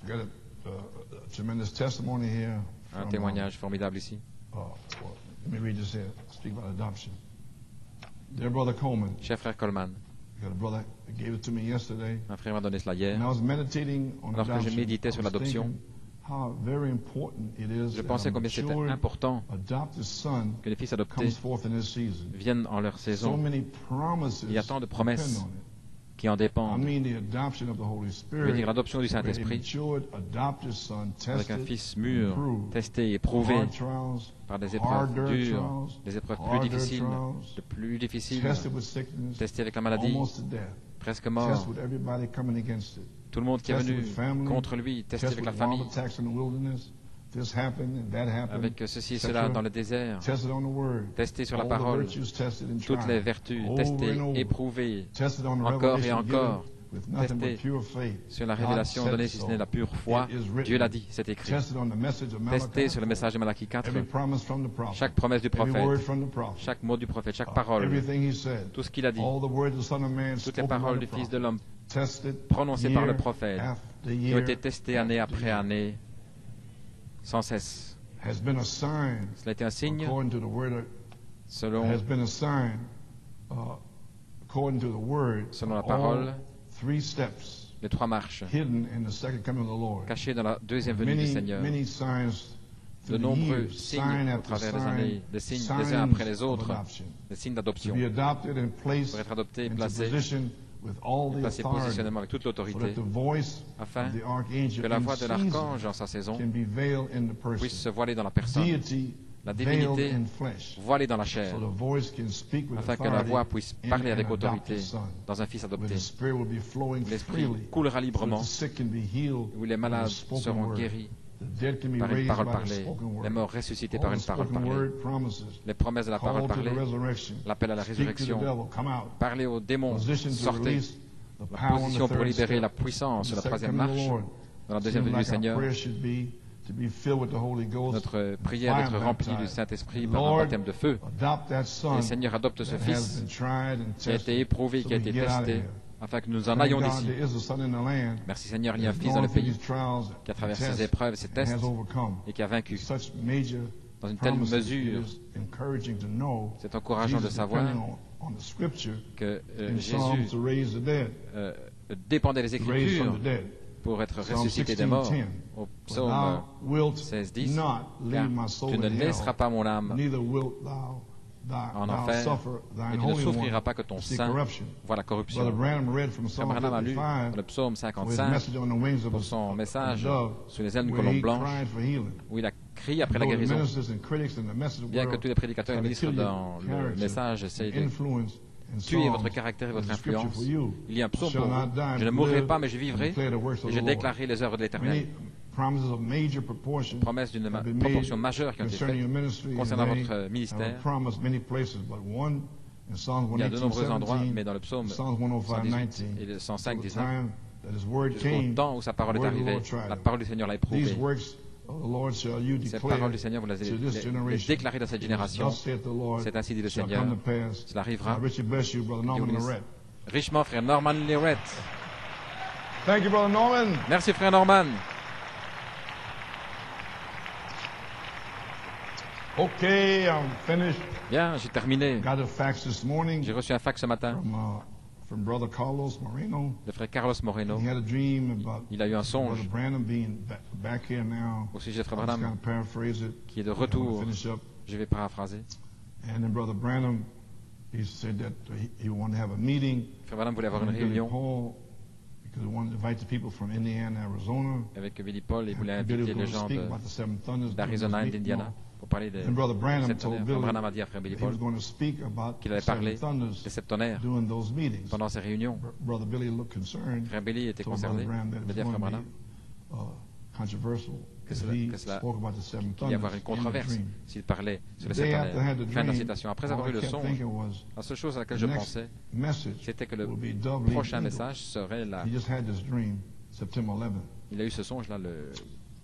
got a tremendous testimony here.
Un
from,
témoignage formidable ici.
well, let me read this here. Speak about adoption. Dear Brother Coleman,
Cher frère Coleman,
I got a brother that gave it to me yesterday.
un frère m'a donné cela
And
hier.
I was meditating on
Alors que je
adoption.
méditais sur
I was
l'adoption,
thinking how very important it is
je
that
pensais
a
combien c'était
mature
important
adopted son
que les fils adoptés
comes forth in his season.
viennent en leur
So
saison,
many promises
Il y a tant de
depend
promesses
on it.
qui en
I
dépendent.
mean the adoption of the Holy
Je veux dire
Spirit.
l'adoption du
where a
Saint-Esprit
matured adopted son
avec un
tested,
fils mûr,
approved,
testé, éprouvé
hard trials,
par des épreuves
harder
dures,
trials,
des épreuves plus
harder
difficiles,
trials,
de plus difficiles,
tested with sickness,
testé avec la maladie,
almost to death,
presque
tested
mort.
with everybody coming against it,
Tout le monde qui est
tested
venu
with family,
contre lui, testé
tested
avec la
with
famille,
wild attacks in the wilderness. This happened and that happened.
avec ceci et
etc.
cela dans le désert,
Tested on the word.
testé sur la
All the
parole,
virtues tested and
toutes
tried.
les vertus
Over
testées,
and over.
éprouvées,
Tested on the
encore et
revelation
encore,
given with nothing but
testé
pure faith.
sur la
God
révélation
said
donnée, si ce
so.
n'est la pure foi.
It is written.
Dieu l'a dit, c'est écrit.
Tested on the message of
Testé
Malachi.
sur le message de Malachie 4,
Every promise from the prophet.
chaque promesse du
Every word
prophète,
from the prophet.
chaque mot du prophète, chaque parole,
Everything he said.
tout ce qu'il a dit,
All the words of the Son of Man
toutes les
spoken by
paroles
the
du Fils
prophet.
de l'homme
Tested
prononcées par le
year
prophète,
after
qui ont
year
été testées année
after
après
year.
année, sans cesse.
Has been a sign
Cela a été un signe,
according to the word.
selon,
Has been a sign according to the word.
selon la
all
parole,
3 steps
les 3 marches,
hidden in the second coming of the Lord.
cachées dans la deuxième venue du Seigneur.
Many signs
De
through the
nombreux
years,
signes
sign
au
after
travers des
sign,
années, des signes les uns
signs
après les
of
autres,
adoption.
des signes
To
d'adoption,
be adopted and placed
pour être adopté,
into
placé,
position with all the
placé
authority,
positionnement avec toute
so
l'autorité,
that the voice
afin
of the archangel
que la
in
voix de
season
l'archange en sa saison
can be veiled in the
puisse
person.
se voiler dans la personne,
Deity
la
veiled
divinité
in flesh,
voilée dans la chair,
so the voice can speak with
afin que la
authority
voix puisse
in
parler
an
avec
adopted
autorité
son,
dans un fils
where
adopté.
the spirit will be flowing
L'esprit
freely,
coulera
so that
librement,
the sick can be healed
où les
with
malades
the spoken
seront
word.
guéris
The dead can be
par une
raised
parole
by the
parlée,
spoken word.
les morts ressuscités
All
par
the
une parole
spoken
parlée,
word promises.
les promesses de la parole
Call to the
parlée,
resurrection.
l'appel à la
Speak to the
résurrection,
devil, come out.
parler aux démons,
Position to
sortez,
release the
la
power on the
position pour
third
libérer
step.
la puissance sur la
The second
troisième
coming of the
marche,
Lord.
dans la deuxième
Seems
venue du
like our
Seigneur.
prayer should be to be filled with the Holy Ghost.
Notre prière d'être
Fire
remplie du
baptized.
Saint-Esprit par un
Lord,
baptême de feu.
adopt that son
Et Seigneur, adopte ce
that has
Fils
been tried and
qui a été
tested,
éprouvé,
so
qui a
we
été
get out of
testé,
here.
afin que nous en
Thank
ayons
God
d'ici.
there is a son in the land
Merci Seigneur, il y
that
a un
has
Fils dans le
gone through
pays
these trials
qui a
and
traversé ces
tests
épreuves, ces
and
tests,
has overcome.
et qui a vaincu.
Such major
Dans une telle
promises,
mesure,
it is encouraging to know
c'est encourageant de
Jesus
savoir
depending on the scripture
que
in Psalms
Jésus
to raise the dead,
dépendait des
raise from
Écritures
the dead.
pour être
Psalm
ressuscité des morts.
16:10.
Au
For
psaume
thou wilt
16:10,
not
car
leave my soul
tu ne
in
laisseras
hell,
pas mon âme
neither wilt thou
en enfer,
suffer
et
thine
tu ne
holy
souffriras
one
pas que ton
to see
sein
corruption.
voit la
Brother
corruption.
Branham read from Psalm
Abraham a lu
55
dans le psaume
for his
55
message on the wings of
pour son
a
message
dove,
sous les ailes d'une
where
colombe
he
blanche,
cried for healing.
où il a crié après la
Though the
guérison.
ministers and critics in the message
Bien que
world
tous les prédicateurs et
try to
ministres
kill your
dans le
character,
message essayent de
influence, and
tuer
songs,
votre caractère et votre
there's a scripture
influence,
for you.
il y a un psaume
Shall
pour
not
vous.
die,
Je ne
but
mourrai
live
pas, mais je
and
vivrai,
declare the works of
et je
the Lord.
déclarerai les œuvres de l'Éternel.
Many promises of major proportion
Promesses d'une
have been
proportion
made
majeure qui ont été
concerning your
faites
ministry, and
concernant
many
votre
have
ministère.
promised many places, but one in Psalms
Il y a de
118,
nombreux endroits,
17,
mais dans le psaume
Psalms 105,
118 et
19,
le 105,
till the
19,
time that his word
jusqu'au
came,
temps où sa parole
the
est
word of the
arrivée,
Lord tried
la
him.
parole du Seigneur l'a
These
éprouvée.
works of the Lord shall you
Cette
declare
parole du Seigneur, vous
to
les
this generation.
déclarez dans cette génération.
Thus saith the Lord,
C'est ainsi dit le
shall
Seigneur.
come to pass.
Cela arrivera.
I richly bless you, Brother Norman
Dieu vous
Lorette.
Richement, frère Norman Lirette.
Thank you, Brother Norman.
Merci, frère Norman.
Okay, I'm finished.
Bien, j'ai terminé.
Got a fax this morning
J'ai reçu un fax ce matin
from Brother Carlos Moreno.
de frère Carlos Moreno.
He had a dream about
Il a eu un songe
Brother Branham being back here now.
au sujet de frère
I'm just
Branham,
going to paraphrase it.
qui est de
I'm going to
retour.
finish up.
Je vais paraphraser.
And then Brother Branham, he said that he wanted to have a meeting.
Frère Branham voulait avoir une
Billy
réunion
Paul, because he wanted to invite the people from Indiana, Arizona.
avec Billy Paul et voulait
Billy
inviter
was
les
going to
gens
speak about the Seven Thunders.
d'Arizona et d'Indiana pour parler des
And Brother Branham
sept
told
tonnerres.
Billy
Frère Branham a dit à frère Billy
that he was
Paul
going to speak about
qu'il
the
avait parlé
Seven Thunders
des sept tonnerres
during those meetings.
pendant ces réunions.
Brother Billy looked concerned.
Frère Billy était
Told
concerné.
Brother Branham that
Il a
it
dit à
was
frère
going
Branham
to be controversial
que
if
cela-
he
que cela-
spoke about the Seven
qu'il y avoir une
Thunders in the
controverse
dream.
s'il parlait sur les
The
sept
day after I
tonnerres.
had the
Fin de la
dream,
citation. Après
all
avoir eu
I
le
kept
songe,
thinking was
la seule chose à laquelle
the
je
next
pensais,
message
c'était que le
will be doubly
prochain
evil.
message serait là.
He just had this dream, September 11th.
Il a eu ce songe-là le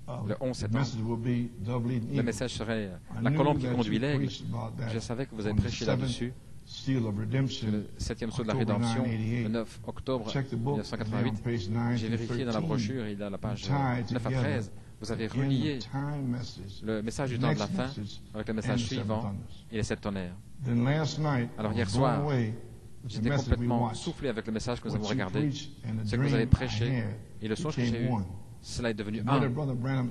The
11 septembre.
message will be doubly
Le
evil.
message serait
I
la
knew
colombe qui
that
conduit
you
l'aigle.
preached about that
Je savais que vous avez
on the
prêché
seventh
là-dessus.
seal of redemption,
Le septième saut de la
October
rédemption,
988.
le 9 octobre
Check the book, there on
1988.
page 9
J'ai
to
vérifié dans la
13.
brochure, il a la page
Tied
9 à
together
13. Vous avez
in the
relié
time message,
le message du
the
temps de la
next
fin
message,
avec le
and
message
the seven
suivant
thunders.
et les sept tonnerres.
Then last night,
Alors
I
hier
was
soir,
blown away with the
J'étais
message we
complètement
watched.
soufflé avec le message que nous
What
avons
you
regardé.
preached and the
Ce que vous avez
dream I
prêché
had
et le songe que j'ai
became
eu,
one.
cela est devenu
You know that
un.
Brother Branham,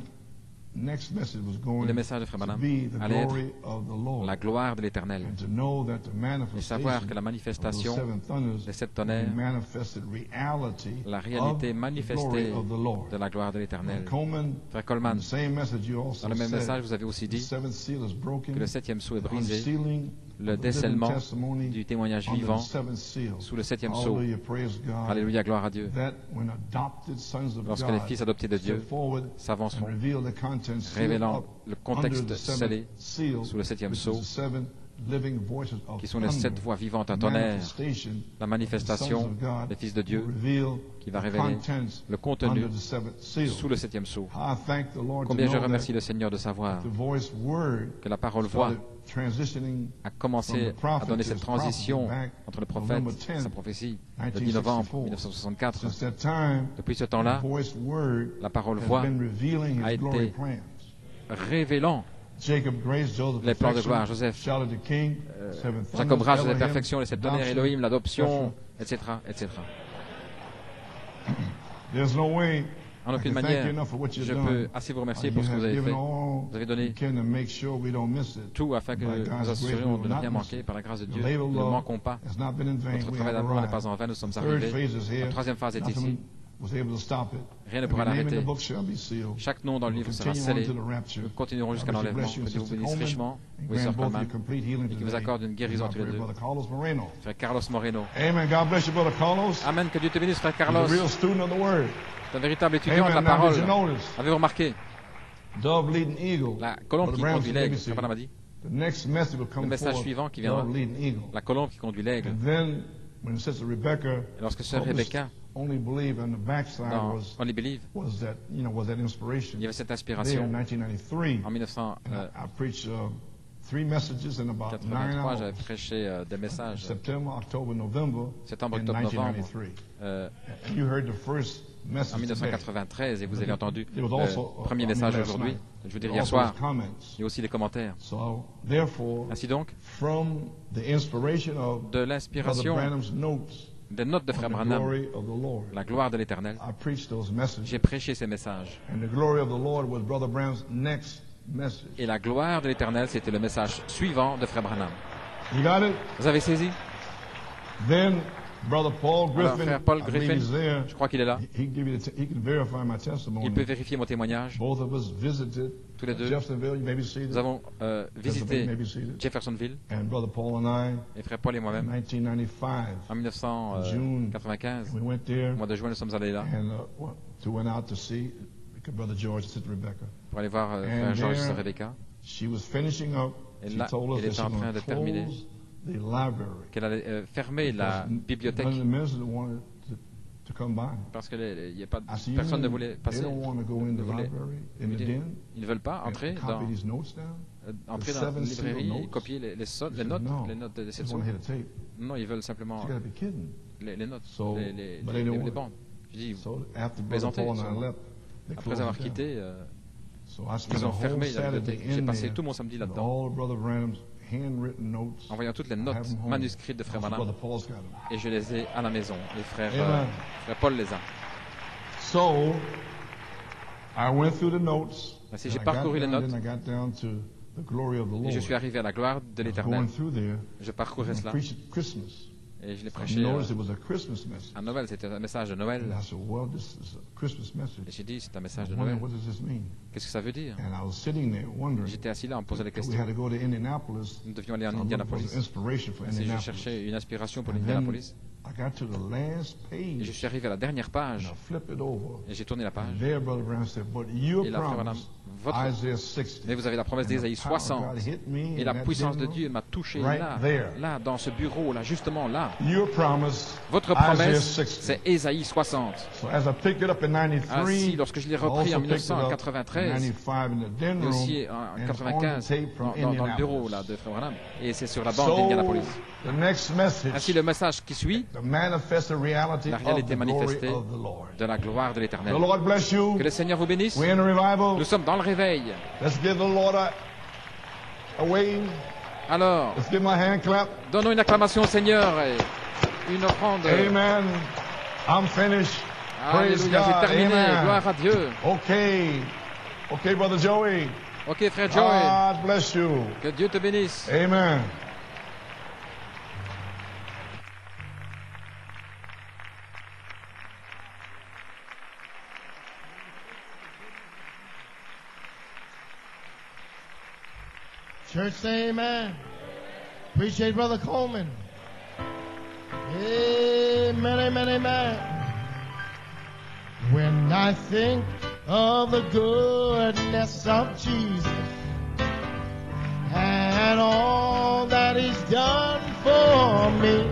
next message was
Et
going
le message de Frère
to
Branham
be the
allait
glory
être
of the Lord.
la gloire de l'Éternel.
And to know that the
Et savoir
manifestation
que la
of those
manifestation
seven thunders
des sept tonnerres,
manifested reality
la
of
réalité
the glory
manifestée
of the Lord.
de la gloire de l'Éternel.
Coleman,
Frère
in
Coleman,
the same message you also
dans le même
said,
message, vous avez aussi
the
dit
seventh seal is broken,
que le septième sceau est
the
brisé,
unsealing
le
of the living
décellement
testimony
du témoignage
under
vivant
the seventh seal.
sous le septième sceau.
Hallelujah, praise God.
Alléluia, gloire à Dieu.
That when adopted sons of
Lorsque les
God
fils adoptés de Dieu
step forward
s'avanceront,
and reveal the contents sealed
révélant
up
le
under
contexte
the
scellé
seventh seal,
sous le septième
which is
sceau,
the seven living voices of
qui sont les sept
thunder,
voix vivantes à tonnerre,
manifestation
la
of the
manifestation
sons of God
des fils de Dieu
will reveal
qui va
the
révéler
contents
le contenu
under the seventh seal.
sous le septième sceau.
I thank the Lord to
Combien je
know
remercie
that
le Seigneur de savoir
the voice word
que la parole voix
started transitioning
a
from
commencé
the prophet
à donner
to
cette
his prophecy
transition
back
entre le prophète
November
et
10th,
sa prophétie le 10 novembre
1964.
1964.
Since that time,
Depuis ce
the
temps-là,
voice word
la parole
has
voix
been revealing
a
his glory
été
plans.
révélant
Jacob Grace, Joseph
les plans de
perfection,
gloire, Joseph,
Charlotte the King, seven thunders,
Jacob Rage, la
Elohim,
perfection, les sept tonnerres,
adoption,
Elohim, l'adoption, etc., etc.
There's no way
En
I
aucune
can thank you
manière,
enough for what you've
je
done.
peux assez vous remercier
You
pour ce que
have
vous avez
given
fait.
all
Vous avez donné
you can to make sure we don't miss it.
tout afin que
By
nous
God's
nous
grace,
assurions
we
de
will
ne
not
rien
miss
manquer.
it.
Par la grâce de
The
Dieu,
labor
nous ne
of love
manquons pas.
has not been in vain.
Notre
We
travail
have
d'amour n'est
arrived.
pas en vain, nous sommes
The third
arrivés.
phase is here.
La troisième phase est ici.
Nothing was able to stop it.
Rien ne pourra
Every name in the
l'arrêter.
book shall be sealed.
Chaque nom dans le
We'll
livre sera
continue
scellé.
on to the rapture.
Nous continuerons jusqu'à
God
l'enlèvement.
bless you,
Que Dieu vous
Sister
bénisse
Coleman,
richement.
and
Oui,
grant
Sœur
both of
Coleman.
you complete healing
Et qui vous
today.
accorde une guérison à tous les deux.
Brother Carlos Moreno.
Frère Carlos Moreno.
Amen. God bless you, Brother Carlos.
Amen. Que Dieu te bénisse, frère
He's
Carlos.
a real student of the word.
C'est un véritable étudiant de la
Amen. Now,
parole.
did you notice?
Avez-vous remarqué
Dove leading eagle.
la colombe
Brother
qui
Branham
conduit
said, let me
l'aigle?
see.
Frère Branham a dit
The next message will
le
come
message
forth.
suivant qui viendra.
Dove leading eagle.
La colombe qui conduit l'aigle.
And then, when Sister Rebecca
Et lorsque sœur
published
Rebecca,
Only Believe on the backside
dans
was
Only Believe,
that inspiration.
il y avait cette
There
inspiration.
in 1993.
En
And
1983,
I preached 3 messages in about 9 hours.
j'avais prêché des messages.
September, October, November
Septembre,
in
octobre, novembre.
1993.
euh,
And you heard the first
en
message today.
1993 et vous avez entendu
There was also,
le premier
I mean,
message
last
aujourd'hui.
night.
Je veux dire
There
hier
also
soir.
was comments.
Il y a aussi des commentaires.
So, therefore,
Ainsi donc,
from the inspiration of
de
Brother
l'inspiration
Branham's notes
des notes de
on
frère
the
Branham,
glory of the Lord,
la gloire de l'Éternel,
I preached those messages.
j'ai prêché ces messages.
And the glory of the Lord was Brother Branham's next message.
Et la gloire de l'Éternel, c'était le message suivant de frère Branham.
You got it?
Vous avez saisi?
Then Brother Paul
Alors,
Griffin,
frère Paul
I believe
Griffin,
he's there.
je crois qu'il est là.
He can verify my testimony.
Il peut vérifier mon témoignage.
Both of us visited
Tous les deux.
Jeffersonville. You may be
Nous
seated.
avons visité
Maybe seated.
Jeffersonville,
And Brother Paul and
et frère Paul et
I, in
moi-même,
1995,
en 1995,
we went there
au mois de juin, nous sommes allés là
and went out to see Brother George and Sister Rebecca.
pour aller voir
And
frère Georges et
there-
sœur Rebecca,
She was finishing up.
Et
She
là,
told us
elle
that
était
she
en train
was
de
going to
terminer.
close the library.
qu'elle allait fermer la
Because
bibliothèque
none of the ministers wanted to come by.
parce que il y a pas,
I said,
personne ne
you
voulait
mean
passer.
they don't want to go in the
Ne voulait-
library, in the
Ils
den,
ils ne veulent pas
and
entrer
copy
dans,
these notes down?
entrer
The
dans la
seven sealed
librairie et
notes?
copier les
I said,
notes,
no,
les notes de
they
cette
just want to hit a tape.
Non, ils veulent simplement
You got to be kidding.
les notes,
So, but they
les
don't want
bandes. Je dis,
So after Brother
Plaisantez,
Paul and I
sûrement.
left, they
après
closed
avoir
it down.
quitté,
So I spent
Ils
a
ont
whole
fermé la
Saturday
bibliothèque. J'ai
in
passé
there
tout mon samedi
with
là-dedans,
all of Brother Branham's handwritten notes.
en voyant toutes les
I have
notes
them home.
manuscrites de Frère
Also,
Branham,
Brother Paul's got them.
et je les ai à la maison. Et frère
Amen.
Paul les a.
So I went through the notes.
Ainsi,
and
j'ai
I got
parcouru les
down,
notes.
then I got down to the glory of the
Et
Lord.
je suis arrivé à la gloire de
I was
l'Éternel.
going through there
Je parcourais
and
cela
preached Christmas.
et je l'ai
I
prêché
noticed it was a Christmas message.
à Noël. C'était un message de Noël.
And I said, well, this is a Christmas
Et
message.
j'ai dit, c'est un
I
message
was
de
wondering,
Noël.
what does this mean?
Qu'est-ce que ça veut dire?
And I was sitting there wondering.
J'étais assis là, on me posait des
We
questions.
had to go to Indianapolis.
Nous devions aller
So
en
I'm looking for
Indianapolis.
some inspiration for
Ainsi, je
Indianapolis.
cherchais une inspiration pour
And then
l'Indianapolis.
I got to the last
Et je
page.
suis arrivé à la dernière
And
page.
I flipped it over.
Et j'ai tourné la
And
page.
there, Brother Branham said, but your
Et là, Frère Branham,
promise,
votre...
Isaiah 60.
Mais vous avez la promesse
And
d'Ésaïe
the power of
60.
God hit me
Et
in
la
that
puissance de
dinner.
Dieu m'a touché
right
là,
there.
là, dans ce bureau, là, justement là.
Your promise,
Votre
Isaiah
promesse,
60.
c'est Ésaïe 60.
So as I picked it up in 93,
Ainsi, lorsque je l'ai
I
repris
also
en
picked it up in
1993,
95 in the din
et
room,
aussi en
and on the
95
tape from
dans le bureau
Indianapolis.
là, de Frère Branham. Et c'est sur la bande
So,
d'Indianapolis.
the next message,
Ainsi, le message qui suit,
the manifested reality
la
of
réalité
the glory
manifestée
of the Lord.
de la gloire de
The
l'Éternel.
Lord bless you.
Que le Seigneur vous bénisse.
We're in a revival.
Nous sommes dans le réveil.
Let's give the Lord a wave.
Alors,
Let's give him a hand clap.
donnons une acclamation au Seigneur et une offrande.
Amen. I'm finished. Praise
Alléluia,
God.
j'ai terminé.
Amen.
Gloire à Dieu.
Okay. Okay, Brother Joey.
Ok, frère Joey,
God bless you.
que Dieu te bénisse.
Amen.
Church say amen. Appreciate Brother Coleman. Amen, amen, amen. When I think of the goodness of Jesus and all that he's done for me,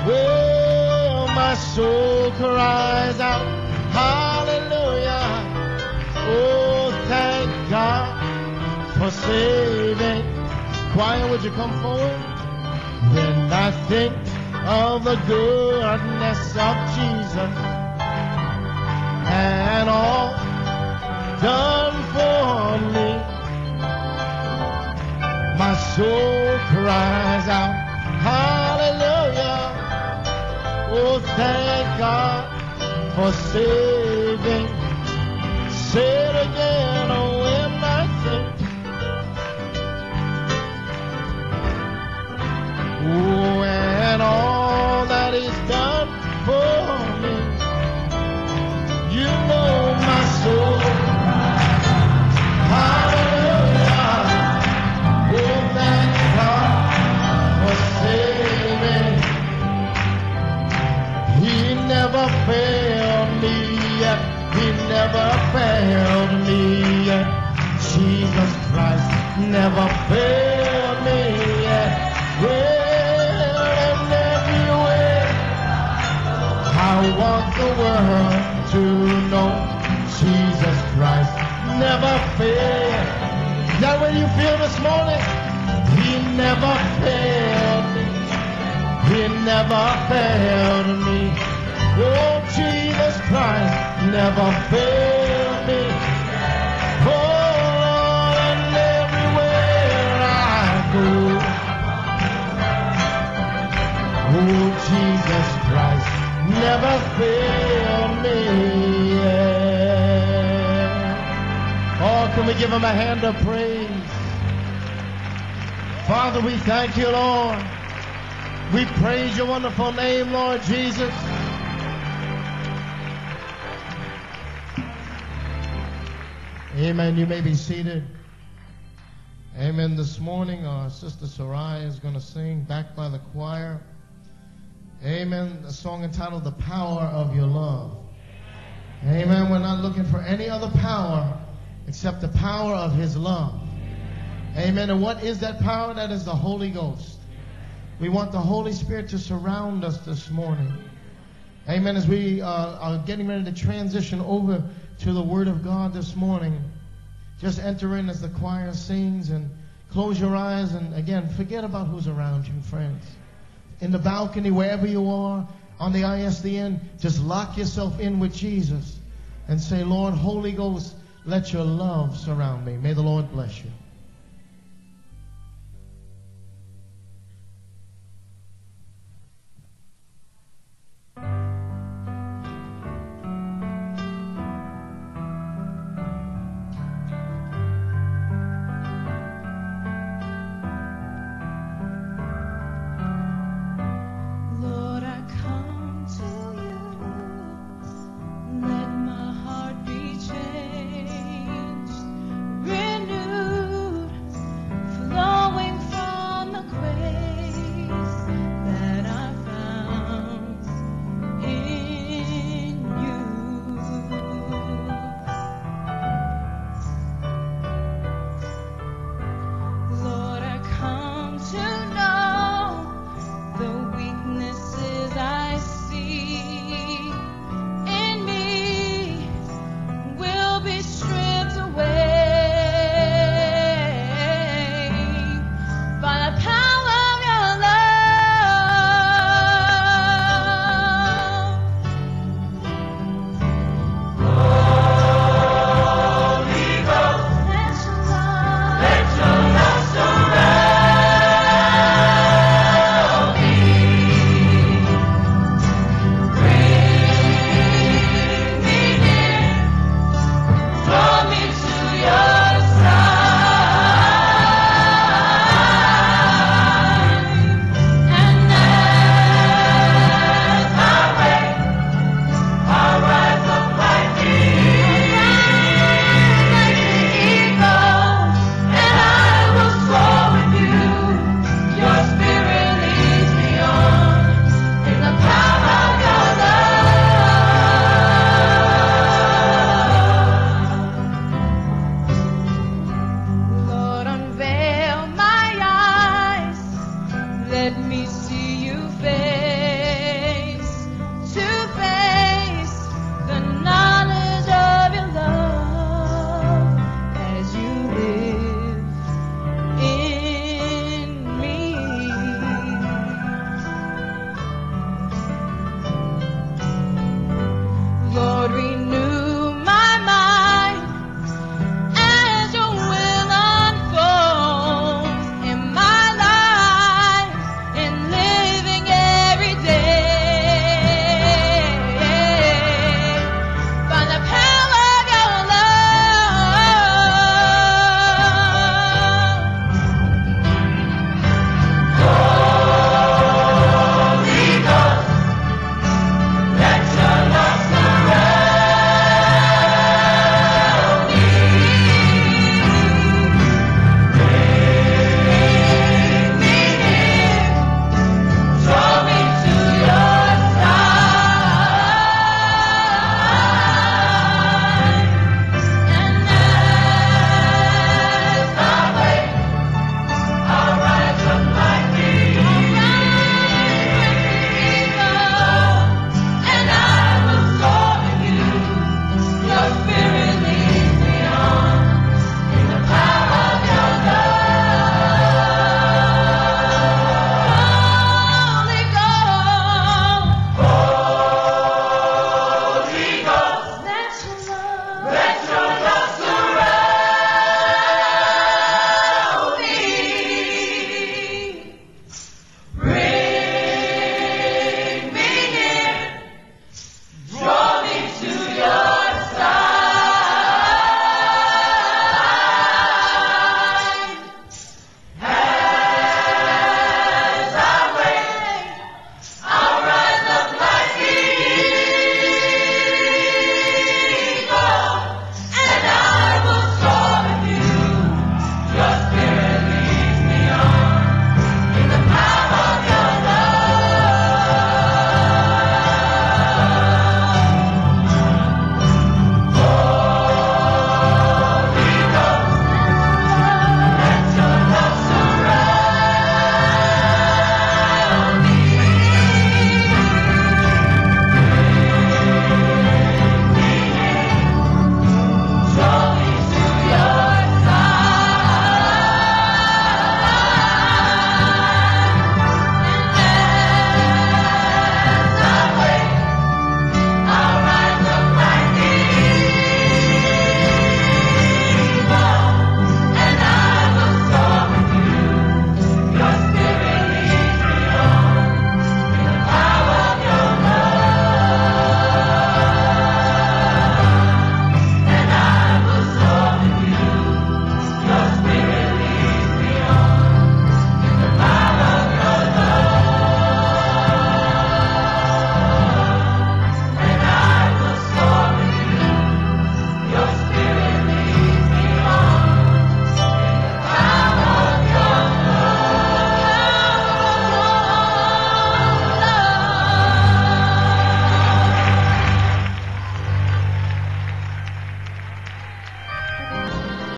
well, my soul cries out, hallelujah. Oh, thank God for saving. Choir, would you come forward? When I think of the goodness of Jesus and all done for me, my soul cries out, hallelujah. Oh, thank God for saving. Say it again, oh, when I think. Oh, and all that is done for me. You know my soul. Hallelujah. Oh, thank God for saving. He never failed me yet. He never failed me yet. Jesus Christ never failed me yet. Well, and everywhere I want the world to know Jesus Christ never failed. Is that what you feel this morning? He never failed me. He never failed me. Oh, Jesus Christ never failed me. Oh, Lord, and everywhere I go, oh, Jesus Christ never failed me yet. Oh, can we give him a hand of praise? Father, we thank you, Lord. We praise your wonderful name, Lord Jesus. Amen. You may be seated. Amen. This morning, our Sister Sarai is going to sing, backed by the choir. Amen. A song entitled The Power of Your Love. Amen. We're not looking for any other power except the power of his love. Amen. And what is that power? That is the Holy Ghost. We want the Holy Spirit to surround us this morning. Amen. As we are getting ready to transition over to the Word of God this morning, just enter in as the choir sings and close your eyes and again, forget about who's around you, friends. In the balcony, wherever you are, on the ISDN, just lock yourself in with Jesus and say, Lord, Holy Ghost, Let your love surround me. May the Lord bless you.